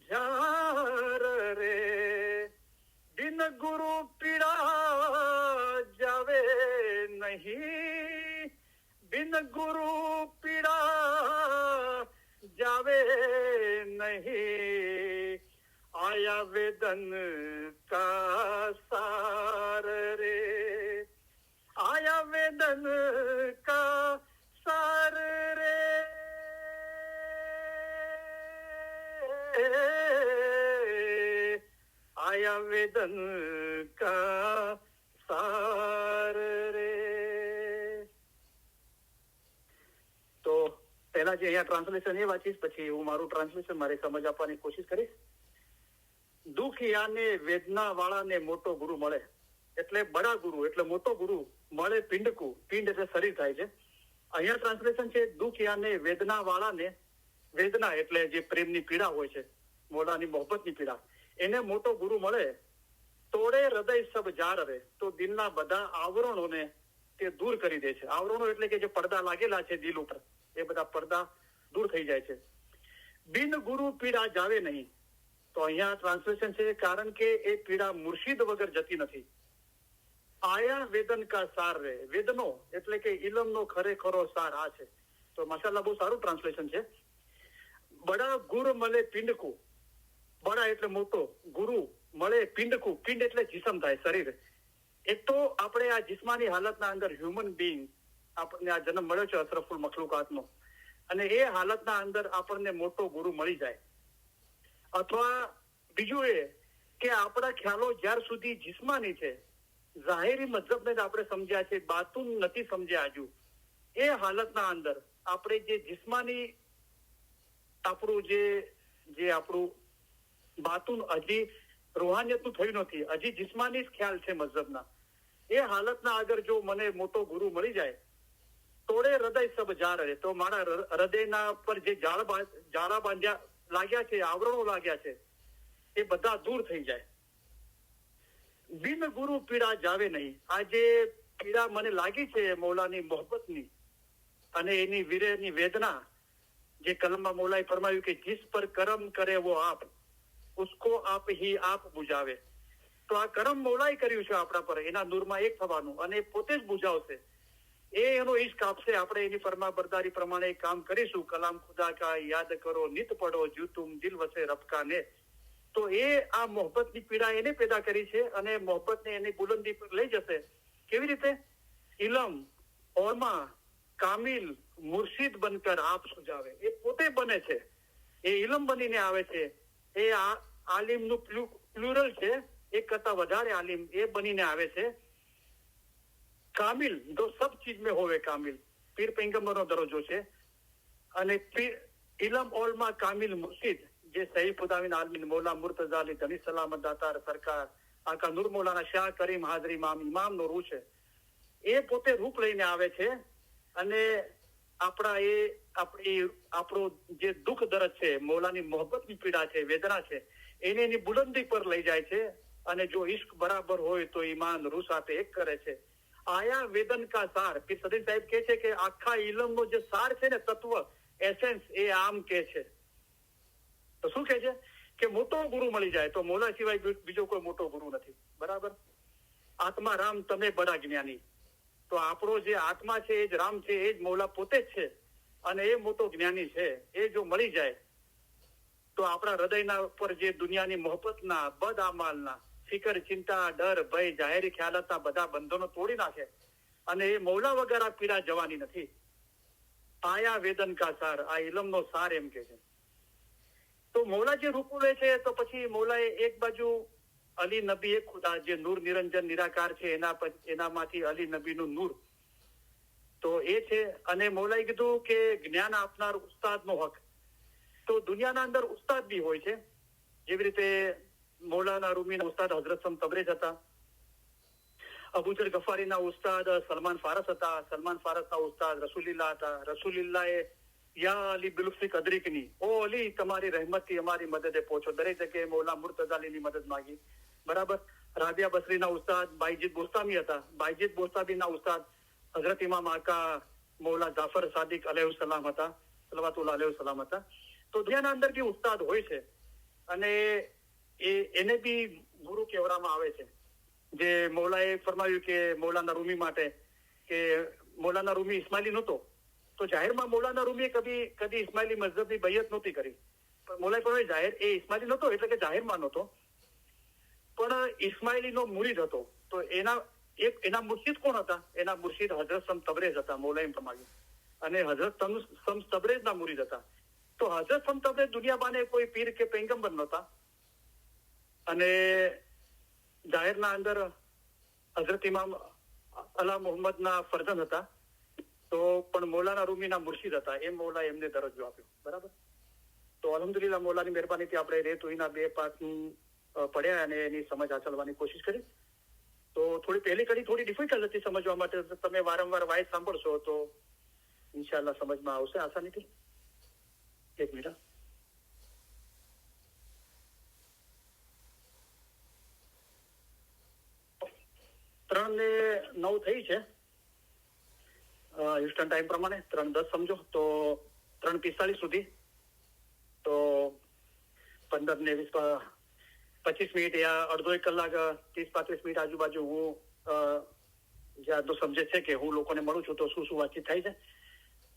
[SPEAKER 1] जार रे बिन गुरु पीड़ा जावे नहीं बिन गुरु पीड़ा जावे नहीं आया वेदन का सार रे आया वेदन का सार रे आया वेदन का सार रे. તો પહેલા જે અહીંયા ટ્રાન્સલેશન એ વાંચીશ, પછી હું મારું ટ્રાન્સલેશન મારી સમજ આપવાની કોશિશ કરીશ. દુખિયાને વેદના વાળાને મોટો ગુરુ મળે, એટલે બડા ગુરુ એટલે મોટો ગુરુ મળે પિંડકુ, પિંડ એટલે શરીર થાય છે. અહીંયા ટ્રાન્સલેશન છે દુખિયાને વેદના વાળાને, વેદના એટલે જે પ્રેમની પીડા હોય છે, મોલાની મોહબ્બતની પીડા, એને મોટો ગુરુ મળે. તોડે હૃદય સબ જાર રે, તો દિલના બધા આવરણોને તે દૂર કરી દે છે. આવરણો એટલે કે જે પડદા લાગેલા છે દિલ ઉપર, એ બધા પડદા દૂર થઈ જાય છે. બિન ગુરુ પીડા જાવે નહીં. તો અહીંયા ટ્રાન્સલેશન છે કારણ કે એ પીડા મુર્શિદ વગર જતી નથી. આયા વેદન કા સાર રે, વેદનો એટલે કે ઇલમનો ખરેખરો સાર આ છે. તો માશાલ્લાહ બહુ સારું ટ્રાન્સલેશન છે. બડા ગુર મળે પિંડકુ, બડા એટલે મોટો, ગુરુ મળે પિંડકુ, પિંડ એટલે જીસમ થાય, શરીર. એક તો આપણે આ જિસ્માની હાલતના અંદર હ્યુમન બીંગ, આપણને આ જન્મ મળ્યો છે અશરફુલ મખલુકાતનો, અને એ હાલતના અંદર આપણને મોટો ગુરુ મળી જાય. અથવા બીજું એ કે આપણા ખ્યાલો જ્યાર સુધી જિસ્માની છે, જાહેરી મતલબને જ આપણે સમજ્યા છે, બાતુન નથી સમજ્યા હજુ, એ હાલતના અંદર આપણે જે જિસ્માની આપણું જે આપણું બાતુન હજી રૂહાનિયતનું થયું નથી, હજી જિસ્માની જ ખ્યાલ છે મઝહબના, એ હાલતના આગળ જો મને મોટો ગુરુ મળી જાય, તોડે હૃદય સબ જાર રહે, તો મારા હૃદયના પર જે જાળા બાંધ્યા લાગ્યા છે, આવરણો લાગ્યા છે, એ બધા દૂર થઈ જાય. બિન ગુરુ પીડા જાવે નહીં. આ જે પીડા મને લાગી છે મૌલાની મોહબ્બતની અને એની વિરેની વેદના, જે કલમમાં મૌલાએ ફરમાયું કે जिस पर कर्म करे वो आप उसको आप ही आप बुझावे। તો આ કર્મ મૌલાએ કર્યું છે આપણા પર, એના નૂરમાં એક થવાનું, અને પોતે જ બુઝાવશે, એ એનો ઈશ્ક આપશે। આપણે એની ફરમાબરદારી પ્રમાણે કામ કરીશું। કલામ ખુદા કા યાદ કરો નિત પડો જો તુમ દિલ વસે રબ કા ને। તો એ આ મોહબ્બતની પીડા એને પેદા કરી છે, અને મોહબ્બતને એની બુલંદી પર લઈ જશે। કેવી રીતે? ઇલમ ઓલમા કામિલ મુર્શિદ બનકર આપ સુજાવે। એ પોતે બને છે, એ ઇલમ બનીને આવે છે, એ આલિમનું પ્લુરલ છે, એક કરતા વધારે આલિમ એ બનીને આવે છે। કામિલ જો સબ ચીજ में હોવે કામિલ, પીર પૈગંબરનો દરજ્જો છે। અને ઇલમ ઓલમા કામિલ મુર્શિદ જે સહીફુદ્દામીન આલમીન મૌલા મુર્તઝા અલી ધની સલામત દાતાર સરકાર આકા નૂર મૌલાના શાહ કરીમ હાજરી ઇમામનો રૂહ છે, એ પોતે રૂપ લઈને આવે છે। અને આપણો જે દુઃખ દર્દ છે, મૌલાની મોહબ્બતની પીડા છે, વેદના છે, એને એની બુલંદી પર લઈ જાય છે। અને જો ઇશ્ક બરાબર હોય તો ઈમાન રૂહ સાથે એક કરે છે। આયા વેદન કા સાર, પીર સદીન સાહેબ કહે છે કે આખા ઇલમનો જે સાર છે ને, તત્વ એસેન્સ, એ આમ કે છે। તો શું કહે છે કે મોટો ગુરુ મળી જાય તો મૌલા સિવાય બીજો કોઈ મોટો ગુરુ નથી, બરાબર। આત્મા રામ તમે બડા જ્ઞાની। તો આપણો જે આત્મા છે એ જ રામ છે, એ જ મૌલા પોતે જ છે, અને એ મોટો જ્ઞાની છે। એ જો મળી જાય તો આપણા હૃદયના પર જે દુનિયાની મોહબ્બતના, બદ આમાલના, ફિકર, ચિંતા, ડર, ભય, જાહેરી ખ્યાલાતના બધા બંધનો તોડી નાખે, અને એ મૌલા વગર આ પીડા જવાની નથી। આયા વેદન કા સાર, આ ઇલમનો સાર એમ કે છે। તો મૌલા જે રૂપ લે છે, તો પછી મૌલાએ એક બાજુ અલી નબી એક ખુદા, જે નૂર નિરંજન નિરાકાર છે, એનામાંથી અલી નબીનું નૂર તો એ છે। અને મૌલાએ કીધું કે જ્ઞાન આપનાર ઉસ્તાદનો હક। તો દુનિયાના અંદર ઉસ્તાદ બી હોય છે, જેવી રીતે મૌલાના રૂમીના ઉસ્તાદ હઝરત સમ તબરેજ હતા, અબુજર ગફારીના ઉસ્તાદ સલમાન ફારસ હતા, સલમાન ફારસના ઉસ્તાદ રસુલિલ્લાહ હતા, રસુલિલ્લાહે યા અલી બિલુફી કદરીકની, ઓ અલી તમારી રહેમતથી અમારી મદદે પહોંચો, દરેક જગ્યાએ મૌલા મુર્તઝા અલીની મદદ માંગી, બરાબર। રાબિયા બસરીના ઉસ્તાદ બાઈજીદ બોસ્તામી હતા, બાઈજીદ બોસ્તામીના ઉસ્તાદ હઝરત ઇમામ આકા મૌલા જાફર સાદિક અલૈહિસ્સલામ હતા, સલવાતુલ્લાહ અલૈહિસ્સલામ હતા। તો દુનિયાના અંદર બી ઉસ્તાદ હોય છે, અને એને બી ગુરુ કહેવામાં આવે છે। જે મૌલાએ ફરમાવ્યું કે મૌલાના રૂમી માટે કે મૌલાના રૂમી ઇસ્માઇલી નહોતો, તો જાહેરમાં મૌલાના રૂમીએ કદી ઇસ્માઇલી મઝહબની બૈયત નહોતી કરી, પણ મૌલાએ ફરમાવ્યું જાહેર એ ઇસ્માઇલી નહોતો, એટલે કે જાહેરમાં નહોતો, પણ ઇસ્માઇલીનો મુરીદ હતો। તો એના મુર્શિદ કોણ હતા? એના મુર્શિદ હઝરત સમ તબરેજ હતા, મૌલાએ ફરમાવ્યું, અને હઝરત સમ તબરેજના મુરીદ હતા। તો હઝરત સમ તબરેજ દુનિયામાં કોઈ પીર કે પૈગંબર નહોતા, અને જાહેરના અંદર હઝરત ઇમામ અલા મુહમ્મદના ફરજંદ હતા, તો પણ મૌલાના રૂમીના મુર્શિદ હતા, એ મૌલાએ એમને દરજ્જો આપ્યો, બરાબર। તો અલ્હમ્દુલિલ્લાહ મૌલાની મહેરબાનીથી આપણે રેતુઈના 2 પાઠ પડ્યા અને એની સમજ હાંસલવાની કોશિશ કરી। તો થોડી પહેલી કડી થોડી ડિફિકલ્ટ હતી સમજવા માટે, તમે વારંવાર વાઇસ સાંભળશો તો ઇન્શાલ્લાહ સમજમાં આવશે આસાનીથી। એક મિનિટ। 3:09 થઈ છે હિસ્ટન ટાઈમ પ્રમાણે, 3:10 સમજો તો 3:45 સુધી, તો 15 ને 25 મિનિટ યા અડધો 1 કલાક 30-35 મિનિટ આજુબાજુ હું જ્યાં સમજે છે કે હું લોકોને મળું છું તો શું વાતચીત થાય છે,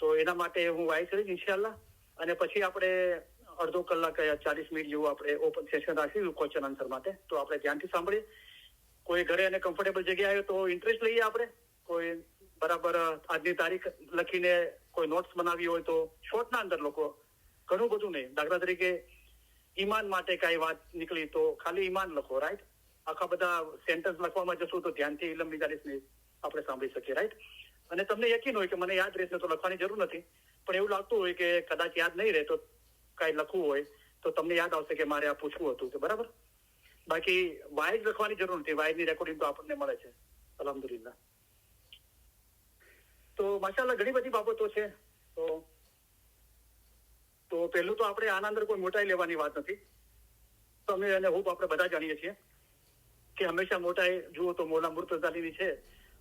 [SPEAKER 1] તો એના માટે હું વાઇસ કરીશ ઇન્શાલ્લાહ। અને પછી આપણે અડધો કલાક 40 મિનિટ જેવું આપણે ઓપન સેશન રાખીશું ક્વેશ્ચન આન્સર માટે। તો આપણે ધ્યાનથી સાંભળીએ। કોઈ ઘરે અને કમ્ફર્ટેબલ જગ્યાએ આવે તો ઇન્ટરેસ્ટ લઈએ આપણે, કોઈ બરાબર આજની તારીખ લખીને કોઈ નોટ્સ બનાવી હોય તો શોર્ટના અંદર લોકો, ઘણું બધું નહીં। દાખલા તરીકે ઈમાન માટે કઈ વાત નીકળી તો ખાલી ઈમાન લખો, રાઈટ। આખા બધા સેન્ટેન્સ લખવામાં જશું તો ધ્યાનથી ઇલમ મિજાલિસને આપણે સાંભળી શકીએ, રાઈટ। અને તમને યકીન હોય કે મને યાદ રહેશે તો લખવાની જરૂર નથી, પણ એવું લાગતું હોય કે કદાચ યાદ નહીં રહે તો કાંઈ લખવું હોય તો તમને યાદ આવશે કે મારે આ પૂછવું હતું, તો બરાબર। બાકી વાઇઝ લખવાની જરૂર નથી, વાઇઝની રેકોર્ડિંગ તો આપણને મળે છે અલ્હમ્દુલિલ્લાહ। તો માશાઅલ્લાહ ઘણી બધી બાબતો છે। તો પહેલું તો આપણે આના અંદર કોઈ મોટાઈ લેવાની વાત નથી, તમે અને હું આપણે બધા જાણીએ છીએ કે હંમેશા મોટાઈ જુઓ તો મૌલા મુર્તઝા અલીની છે,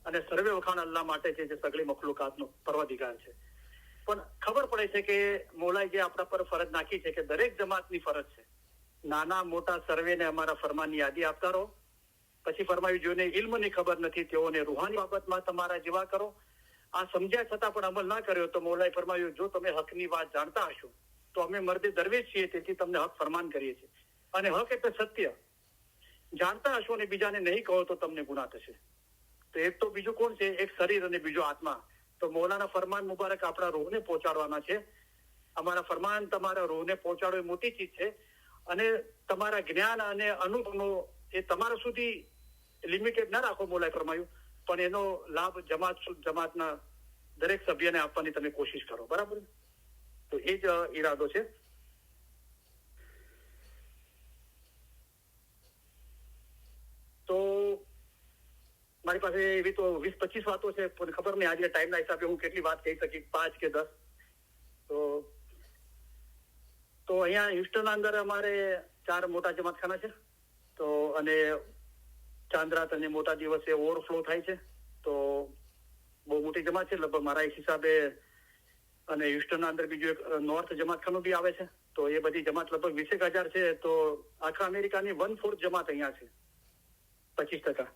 [SPEAKER 1] અને સર્વે વખાણ અલ્લાહ માટે છે જે સગળી મખલુકાતનો પરવાદિગાર છે। પણ ખબર પડે છે કે મોલાએ જે આપણા પર ફરજ નાખી છે કે દરેક જમાતની ફરજ છે નાના મોટા સર્વેને અમારા ફરમાનની યાદી આપતા રહો. પછી ફરમાયું જોઈને ઇલ્મની ખબર નથી તેઓને રૂહાની બાબતમાં તમારા જેવા કરો. આ સમજ્યા છતાં પણ અમલ ના કર્યો તો મોલાએ ફરમાયું જો તમે હકની વાત જાણતા હશો તો અમે મર્દે દરવેશ છીએ, તેથી તમને હક ફરમાન કરીએ છીએ. અને હક એટલે સત્ય. જાણતા હશો અને બીજાને નહીં કહો તો તમને ગુનાહ થશે. તો એક તો બીજું કોણ છે? એક શરીર અને બીજો આત્મા. તો મૌલાના ફરમાન મુબારક આપણા રૂહને પહોંચાડવાના છે. અમારા ફરમાન તમારા રૂહને પહોંચાડો એ મોટી ચીજ છે. અને તમારા જ્ઞાન અને અનુભવનો એ તમારા સુધી લિમિટેડ ના રાખો મૌલાએ ફરમાયું, પણ એનો લાભ જમાતના દરેક સભ્યને આપવાની તમે કોશિશ કરો. બરાબર? તો એ જ ઈરાદો છે. તો મારી પાસે એવી તો 20-25 વાતો છે, પણ ખબર નહીં આજે ટાઈમના હિસાબે હું કેટલી વાત કહી શકી, 5 કે 10. તો અહીંયા હ્યુસ્ટનના અંદર અમારે 4 મોટા જમાતખાના છે. તો અને ચાંદ્રાત અને મોટા દિવસે ઓવરફ્લો થાય છે. તો બહુ મોટી જમાત છે લગભગ મારા એક હિસાબે. અને હ્યુસ્ટનના અંદર બીજું એક નોર્થ જમાતખાનું બી આવે છે. તો એ બધી જમાત લગભગ 20,000 છે. તો આખા અમેરિકાની 1/4 જમાત અહીંયા છે, 25%.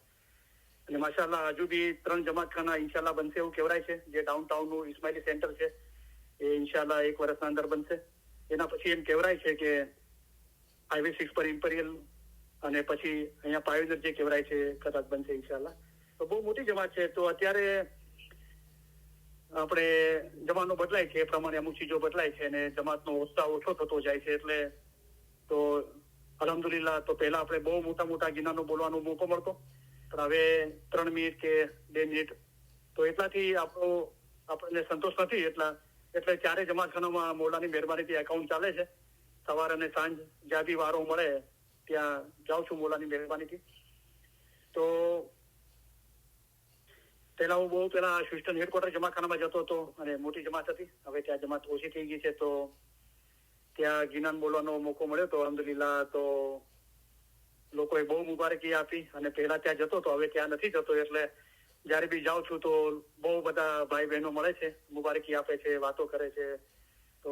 [SPEAKER 1] અને માશાઅલ્લાહ હજુ બી 3 જમાતખાના ઇન્શાલ્લાહ બનશે એવું કહેવાય છે. જે ડાઉનટાઉનનું ઇસ્માઇલી સેન્ટર છે એ ઇન્શાલ્લાહ 1 વર્ષના અંદર બનશે. એના પછી એમ કહેવાય છે કે હાઈવે 6 પર ઇમ્પેરિયલ અને પછી અહીંયા પાયોનિયર જે કહેવાય છે કદાચ બનશે ઇન્શાલ્લાહ. તો બહુ મોટી જમાત છે. તો અત્યારે આપણે જમાનો બદલાય છે એ પ્રમાણે અમુક ચીજો બદલાય છે અને જમાતનો ઉત્સાહ ઓછો થતો જાય છે. એટલે તો અલ્હમ્દુલિલ્લાહ તો પહેલા આપણે બહુ મોટા ગિનાનો બોલવાનો મોકો મળતો, પણ હવે 3 મિનિટ કે 2 મિનિટ તો એટલાથી આપણને સંતોષ નથી. એટલે 4 જમાતખાનામાં મૌલાની મહેરબાનીથી એકાઉન્ટ ચાલે છે. સવાર અને સાંજ જ્યાં બી વારો મળે ત્યાં જાઉં છું મૌલાની મહેરબાનીથી. તો પહેલા હું પેલા હ્યુસ્ટન હેડક્વાર્ટર જમાતખાનામાં જતો હતો અને મોટી જમાત હતી. હવે ત્યાં જમાત ઓછી થઈ ગઈ છે. તો ત્યાં ગિનાન બોલવાનો મોકો મળ્યો તો અલ્હમ્દુલિલ્લાહ. તો લોકોએ બહુ મુબારકી આપી અને પહેલા ત્યાં જતો તો હવે ત્યાં નથી જતો. એટલે જયારે બી જાઉં છું તો બહુ બધા ભાઈ બહેનો મળે છે, મુબારકી આપે છે, વાતો કરે છે. તો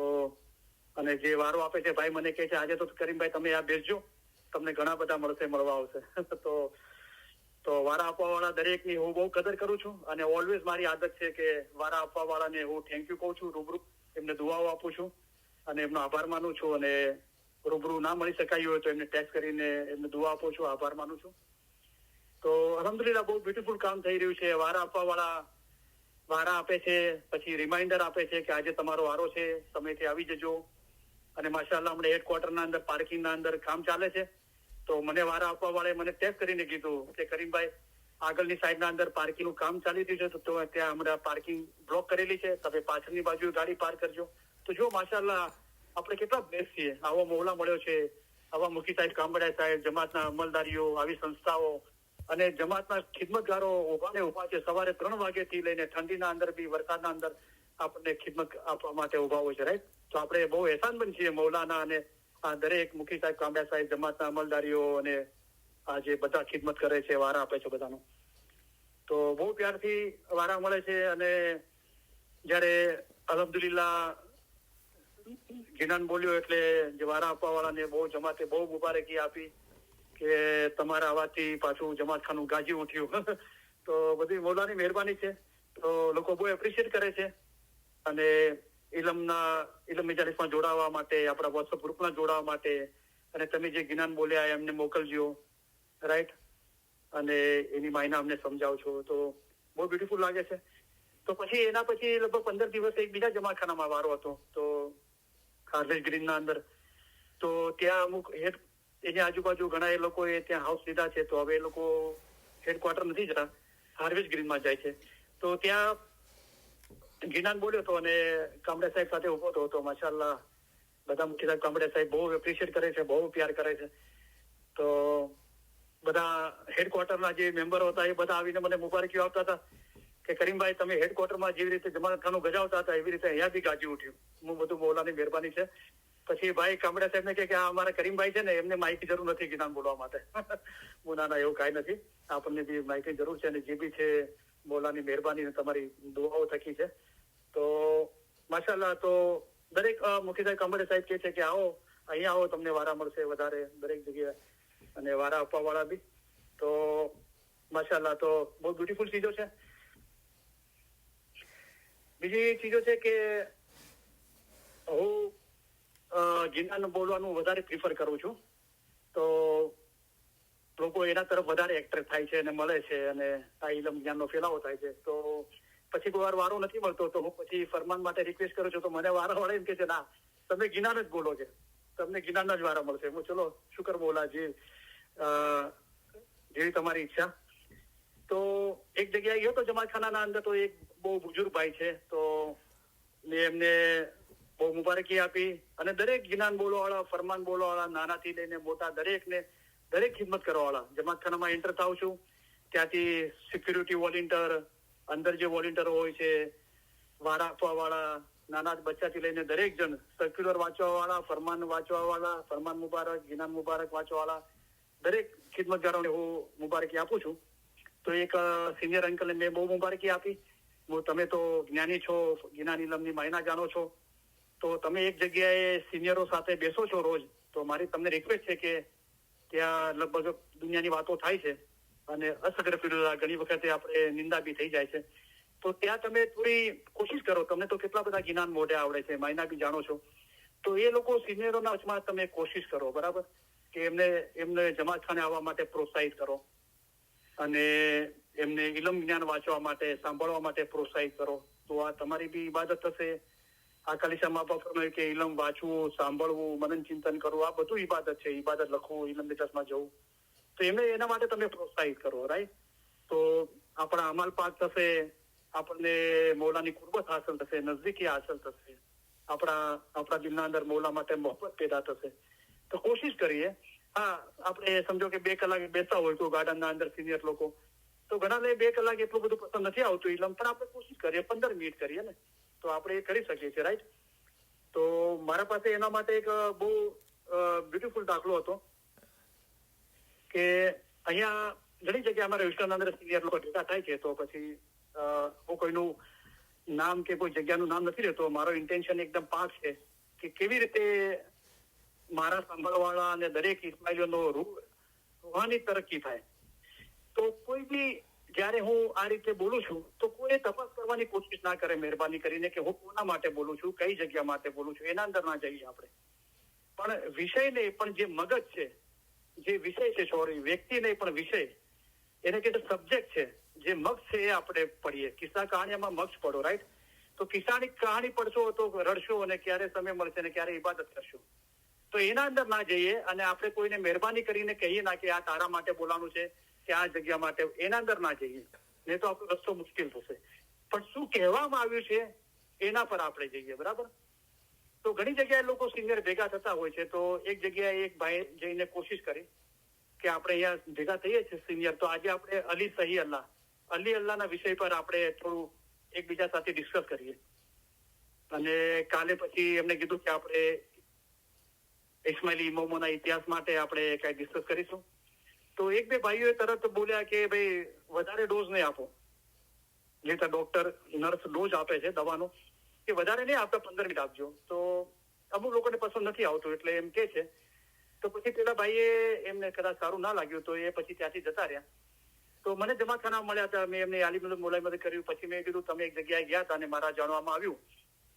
[SPEAKER 1] અને જે વારો આપે છે ભાઈ મને કહે છે આજે તો કરીમભાઈ તમે આ બેસજો, તમને ઘણા બધા મળવા આવશે. તો વારા આપવા વાળા દરેકની હું બહુ કદર કરું છું. અને ઓલવેઝ મારી આદત છે કે વારા આપવા વાળાને હું થેન્ક યુ કહું છું, રૂબરૂ એમને દુઆઓ આપું છું અને એમનો આભાર માનું છું. અને રૂબરૂ ના મળી શકાયું હોય તો એમને ટેક્સ્ટ કરીને એમને દુઆ આપું છું, આભાર માનું છું. તો અલ્હમ્દુલિલ્લાહ બહુ બ્યુટીફુલ કામ થઈ રહ્યું છે. વારા આપવા વાળા વારા આપે છે, પછી રિમાઇન્ડર આપે છે કે આજે તમારો વારો છે, સમયથી આવી જજો. અને માશાઅલ્લાહ હમણાં હેડક્વાર્ટરના અંદર પાર્કિંગના અંદર કામ ચાલે છે. તો મને વારા આપવા વાળાએ મને ટેક્સ્ટ કરીને કીધું કે કરીમભાઈ આગળની સાઈડના અંદર પાર્કિંગનું કામ ચાલી રહ્યું છે, તો ત્યાં હમણાં પાર્કિંગ બ્લોક કરેલી છે, તમે પાછળની બાજુ ગાડી પાર્ક કરજો. તો જો માશાઅલ્લાહ આપણે કેટલા બ્લેસ છીએ. આવો મૌલા મળ્યો છે, આવા મુફતી સાહેબ કામડિયા સાહેબ, જમાતના અમલદારીઓ, આવી સંસ્થાઓ અને જમાતના ખિદમતગારો ઉભા છે. સવારે 3 વાગ્યાથી લઈને ઠંડીના અંદર બી વરસાદના અંદર આપણને ખિદમત આપવા માટે ઉભા હોય છે. રાઈટ? તો આપણે બહુ એહસાનમંદ છીએ મૌલાના અને આ દરેક મુફતી સાહેબ કામડિયા સાહેબ, જમાતના અમલદારીઓ અને આ જે બધા ખિદમત કરે છે, વારા આપે છે બધાનો. તો બહુ પ્યારથી વારા મળે છે. અને જયારે અલ્હમ્દુલિલ્લાહ ગિનાન બોલ્યો એટલે જે વારા આપવા વાળાને બહુ જમાતે બહુ મુબારકી આપી કે તમારા અવાજથી પાછું જમાતખાનું ગાજી ઉઠ્યું. તો બધી મૌલાની મહેરબાની છે. તો લોકો બહુ એપ્રિશિએટ કરે છે. અને ઇલમ મજાલિસમાં જોડાવા માટે, આપણા વોટ્સઅપ ગ્રુપમાં જોડાવા માટે અને તમે જે જ્ઞાન બોલ્યા એમને મોકલજો. રાઈટ? અને એની માયના અમને સમજાવો છો. તો બહુ બ્યુટીફુલ લાગે છે. તો પછી એના પછી લગભગ 15 દિવસ એક બીજા જમાતખાનામાં વારો હતો. તો હાર્વેસ્ટ ગ્રીનના અંદર તો ત્યાં અમુક એની આજુબાજુ ઘણા એ લોકોએ ત્યાં હાઉસ લીધા છે. તો હવે એ લોકો હેડક્વાર્ટર નથી જતા, હાર્વેસ્ટ ગ્રીનમાં જાય છે. તો ત્યાં ગિનાન બોલ્યો હતો અને કામડિયા સાહેબ સાથે ઉભો હતો. તો માશાઅલ્લાહ બધા મુફતી સાહેબ કામડિયા સાહેબ બહુ એપ્રિશિએટ કરે છે, બહુ પ્યાર કરે છે. તો બધા હેડક્વાર્ટરના જે મેમ્બરો હતા એ બધા આવીને મને મુબારકીઓ આપતા હતા કે કરીમભાઈ તમે હેડક્વાર્ટરમાં જેવી રીતે જમાતખાનું ગજાવતા હતા એવી રીતે અહીંયા બી ગાજી ઉઠ્યું. હું બધું મૌલાની મહેરબાની છે. પછી ભાઈ કામડિયા સાહેબને કે આ અમારા કરીમભાઈ છે ને, એમને માહિતી જરૂર નથી જ્ઞાન બોલવા માટે. હું ના એવું કાંઈ નથી, આપણને બી માહિતી જરૂર છે. અને જે બી છે મૌલાની મહેરબાની તમારી દુઆઓ થકી છે. તો માશાલ્લાહ. તો દરેક મુખી સાહેબ કામરે સાહેબ કહે છે કે આવો અહીંયા આવો, તમને વારા મળશે વધારે દરેક જગ્યાએ, અને વારા આપવા વાળા બી. તો માશાલ્લાહ, તો બહુ બ્યુટીફુલ ચીજો છે. બીજી ચીજો છે કે હું ગિરનારનું બોલવાનું વધારે પ્રિફર કરું છું. તો લોકો એના તરફ વધારે એટ્રેક્ટ થાય છે અને મળે છે, અને આ ઇલમ જ્ઞાનનો ફેલાવો થાય છે. તો પછી કોઈ વાર વારો નથી મળતો, તો હું પછી ફરમાન માટે રિક્વેસ્ટ કરું છું. તો મને વારા વાળા એમ કે છે, ના તમે ગિરનાર જ બોલો છે, તમને ગિરનારના જ વારા મળશે. હું ચલો શુકર બોલા, જેવી તમારી ઈચ્છા. તો એક જગ્યાએ ગયો તો જમાતખાનાના અંદર, તો એક બહુ બુજુર્ગ ભાઈ છે, તો મેં એમને બહુ મુબારકી આપી. અને દરેક જ્ઞાન બોલવાવાળા, ફરમાન બોલવાવાળા, નાનાથી લઈને મોટા દરેકને, દરેક ખિદમત કરવાવાળા, જમાતખાનામાં એન્ટર થાઉં છું ત્યાંથી સિક્યુરિટી વોલેન્ટિયર, અંદર જે વોલેન્ટિયર હોય છે, વારા આપવાવાળા, નાના બચ્ચાથી લઈને દરેક જણ, સર્ક્યુલર વાંચવાવાળા, ફરમાન વાંચવાવાળા, ફરમાન મુબારક, જ્ઞાન મુબારક વાંચવાવાળા, દરેક ખિદમતગારોને હું મુબારકી આપું છું. તો એક સિનિયર અંકલને મેં બહુ મુબારકી આપી. તમે તો જ્ઞાની છો, જ્ઞાન ઇલમની માયના જાણો છો, તો તમે એક જગ્યાએ સિનિયરો સાથે બેસો છો રોજ, તો મારી તમને રિક્વેસ્ટ છે કે ત્યાં લગભગ દુનિયાની વાતો થાય છે, અને અસગરફિરુલ્લાહ ઘણી વખતે આપણે નિંદા બી થઈ જાય છે. તો ત્યાં તમે થોડી કોશિશ કરો. તમને તો કેટલા બધા જ્ઞાન મોઢે આવડે છે, માયના બી જાણો છો, તો એ લોકો સિનિયરોના વચમાં તમે કોશિશ કરો, બરાબર, કે એમને જમાતખાને આવવા માટે પ્રોત્સાહિત કરો, અને એમને ઇલમ જ્ઞાન વાંચવા માટે, સાંભળવા માટે પ્રોત્સાહિત કરો. તો આ તમારી બી ઇબાદત થશે. આ કાલિશા મા બાપ ફરમાયું કે ઇલમ વાંચવું, સાંભળવું, મનન ચિંતન કરવું, આ બધું ઇબાદત છે. ઇબાદત લખવું, ઇલમ દિલચસ્પમાં જવું, તો એના માટે તમે પ્રોત્સાહિત કરો, રાઈટ. તો આપણા અમલ પાક થશે, આપણને મૌલાની કુરબત હાંસલ થશે, નજદીકી હાંસલ થશે, આપણા દિલના અંદર મૌલા માટે મોહબ્બત પેદા થશે. તો કોશિશ કરીએ. હા, આપણે સમજો કે 2 કલાક બેસતા હોય તો ગાર્ડનના અંદર સિનિયર લોકો, તો ઘણા 2 કલાક એટલું બધું પસંદ નથી આવતું ઇલમ, પણ આપણે કોશિશ કરીએ, 15 મિનિટ કરીએ ને, તો આપણે એ કરી શકીએ છીએ, રાઈટ. તો મારા પાસે એના માટે એક બહુ બ્યુટીફુલ દાખલો હતો કે અહીંયા ઘણી જગ્યાએ અમારા વિસ્તારના અંદર સિનિયર લોકો ભેગા થાય છે. તો પછી હું કોઈનું નામ કે કોઈ જગ્યાનું નામ નથી લેતો. મારો ઇન્ટેન્શન એકદમ પાક છે કે કેવી રીતે મારા સાંભળવાળા અને દરેક ઇસ્માઇલીઓનો રૂહાની તરક્કી થાય. તો કોઈ બી જયારે હું આ રીતે બોલું છું, તો કોઈ તપાસ કરવાની કોશિશ ના કરે મહેરબાની કરીને કે હું કોના માટે બોલું છું, કઈ જગ્યા માટે બોલું છું, એના અંદર ના જઈએ આપણે. પણ વિષય નહીં, પણ જે મગજ છે, જે વિષય છે, સોરી વ્યક્તિ નહીં પણ વિષય, એને કે સબ્જેક્ટ છે, જે મગજ છે એ આપણે પડીએ. કિસ્સા કહાણીમાં મગજ પડો, રાઈટ. તો કિસ્સાની કહાણી પડશો તો રડશો, અને ક્યારે સમય મળશે ને ક્યારે ઇબાદત કરશો. તો એના અંદર ના જઈએ અને આપણે કોઈને મહેરબાની કરીને કહીએ ના કે આ તારા માટે બોલાવાનું છે કે આ જગ્યા માટે, એના અંદર ના જઈએ, નહીં તો આપણો રસ્તો મુશ્કેલ થશે. પણ શું કહેવામાં આવ્યું છે એના પર આપણે જઈએ, બરાબર. તો ઘણી જગ્યાએ લોકો સિનિયર ભેગા થતા હોય છે. તો એક જગ્યાએ એક ભાઈ જઈને કોશિશ કરી કે આપણે અહીંયા ભેગા થઈએ છીએ સિનિયર, તો આજે આપણે અલી સહી અલ્લાહ, અલી અલ્લાહના વિષય પર આપણે થોડું એકબીજા સાથે ડિસ્કસ કરીએ. અને કાલે પછી એમને કીધું કે આપણે ઇસ્માઇલી ઇમામોના ઇતિહાસ માટે આપણે કઈ ડિસ્કસ કરીશું. તો 1-2 ભાઈઓએ તરત બોલ્યા કે ભાઈ વધારે ડોઝ નહીં આપો, જે ડોક્ટર નર્સ ડોઝ આપે છે દવાનો, કે વધારે નહીં આપતા, 15 મિનિટ આપજો. તો અમુક લોકોને પસંદ નથી આવતું એટલે એમ કે છે. તો પછી પેલા ભાઈએ એમને કદાચ સારું ના લાગ્યું, તો એ પછી ત્યાંથી જતા રહ્યા. તો મને જમાતખાના મળ્યા હતા, મેં એમને આલી મુલાયમત કર્યું. પછી મેં કીધું તમે એક જગ્યાએ ગયા હતા અને મારા જાણવામાં આવ્યું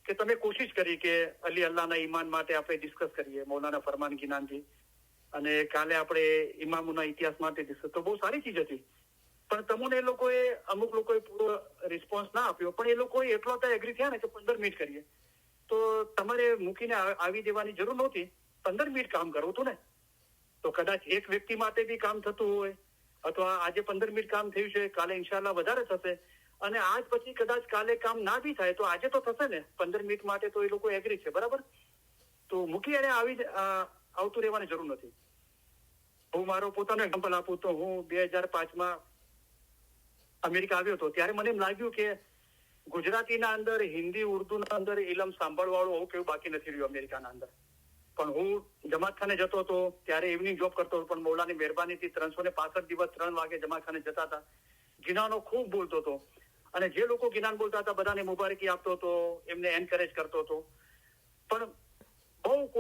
[SPEAKER 1] કે તમે કોશિશ કરી કે અલી અલ્લાહના ઈમાન માટે આપણે ડિસ્કસ કરીએ, મૌલાના ફરમાન ગિનાનજી, અને કાલે આપણે ઇમામોના ઇતિહાસ માટે ડિસ્કસ. તો બહુ સારી ચીજ હતી, પણ તમને અમુક લોકોએ પૂરો રિસ્પોન્સ ના આપ્યો. પણ એ લોકો એટલો તો એગ્રી થયા ને કે 15 મિનિટ કરીએ. તો તમારે મૂકીને આવી દેવાની જરૂર નહોતી, 15 મિનિટ કામ કરવું હતું ને. તો કદાચ એક વ્યક્તિ માટે બી કામ થતું હોય, અથવા આજે 15 મિનિટ કામ થયું છે, કાલે ઇન્શાલ્લાહ વધારે થશે, અને આજ પછી કદાચ કાલે કામ ના બી થાય તો આજે તો થશે ને. 15 મિનિટ માટે તો એ લોકો એગ્રી છે, બરાબર. તો મૂકી અને આવતું રહેવાની જરૂર નથી. હું મારો પોતાનો એક્ઝામ્પલ આપું તો હું 2005માં અમેરિકા આવ્યો હતો. ત્યારે મને એમ લાગ્યું કે ગુજરાતીના અંદર, હિન્દી, ઉર્દુના અંદર ઇલમ સાંભળવાળું હોવું કેવું બાકી નથી રહ્યું અમેરિકાના અંદર. પણ હું જમાતખાને જતો હતો ત્યારે ઇવનિંગ જોબ કરતો હતો, પણ મૌલાની મહેરબાનીથી 365 દિવસ 3 વાગે જમાતખાને જતા હતા. જીનાનો ખૂબ બોલતો હતો અને જે લોકો ગિનાન બોલતા હતા બધાને મુબારકી આપતો હતો, એમને એન્કરેજ કરતો હતો.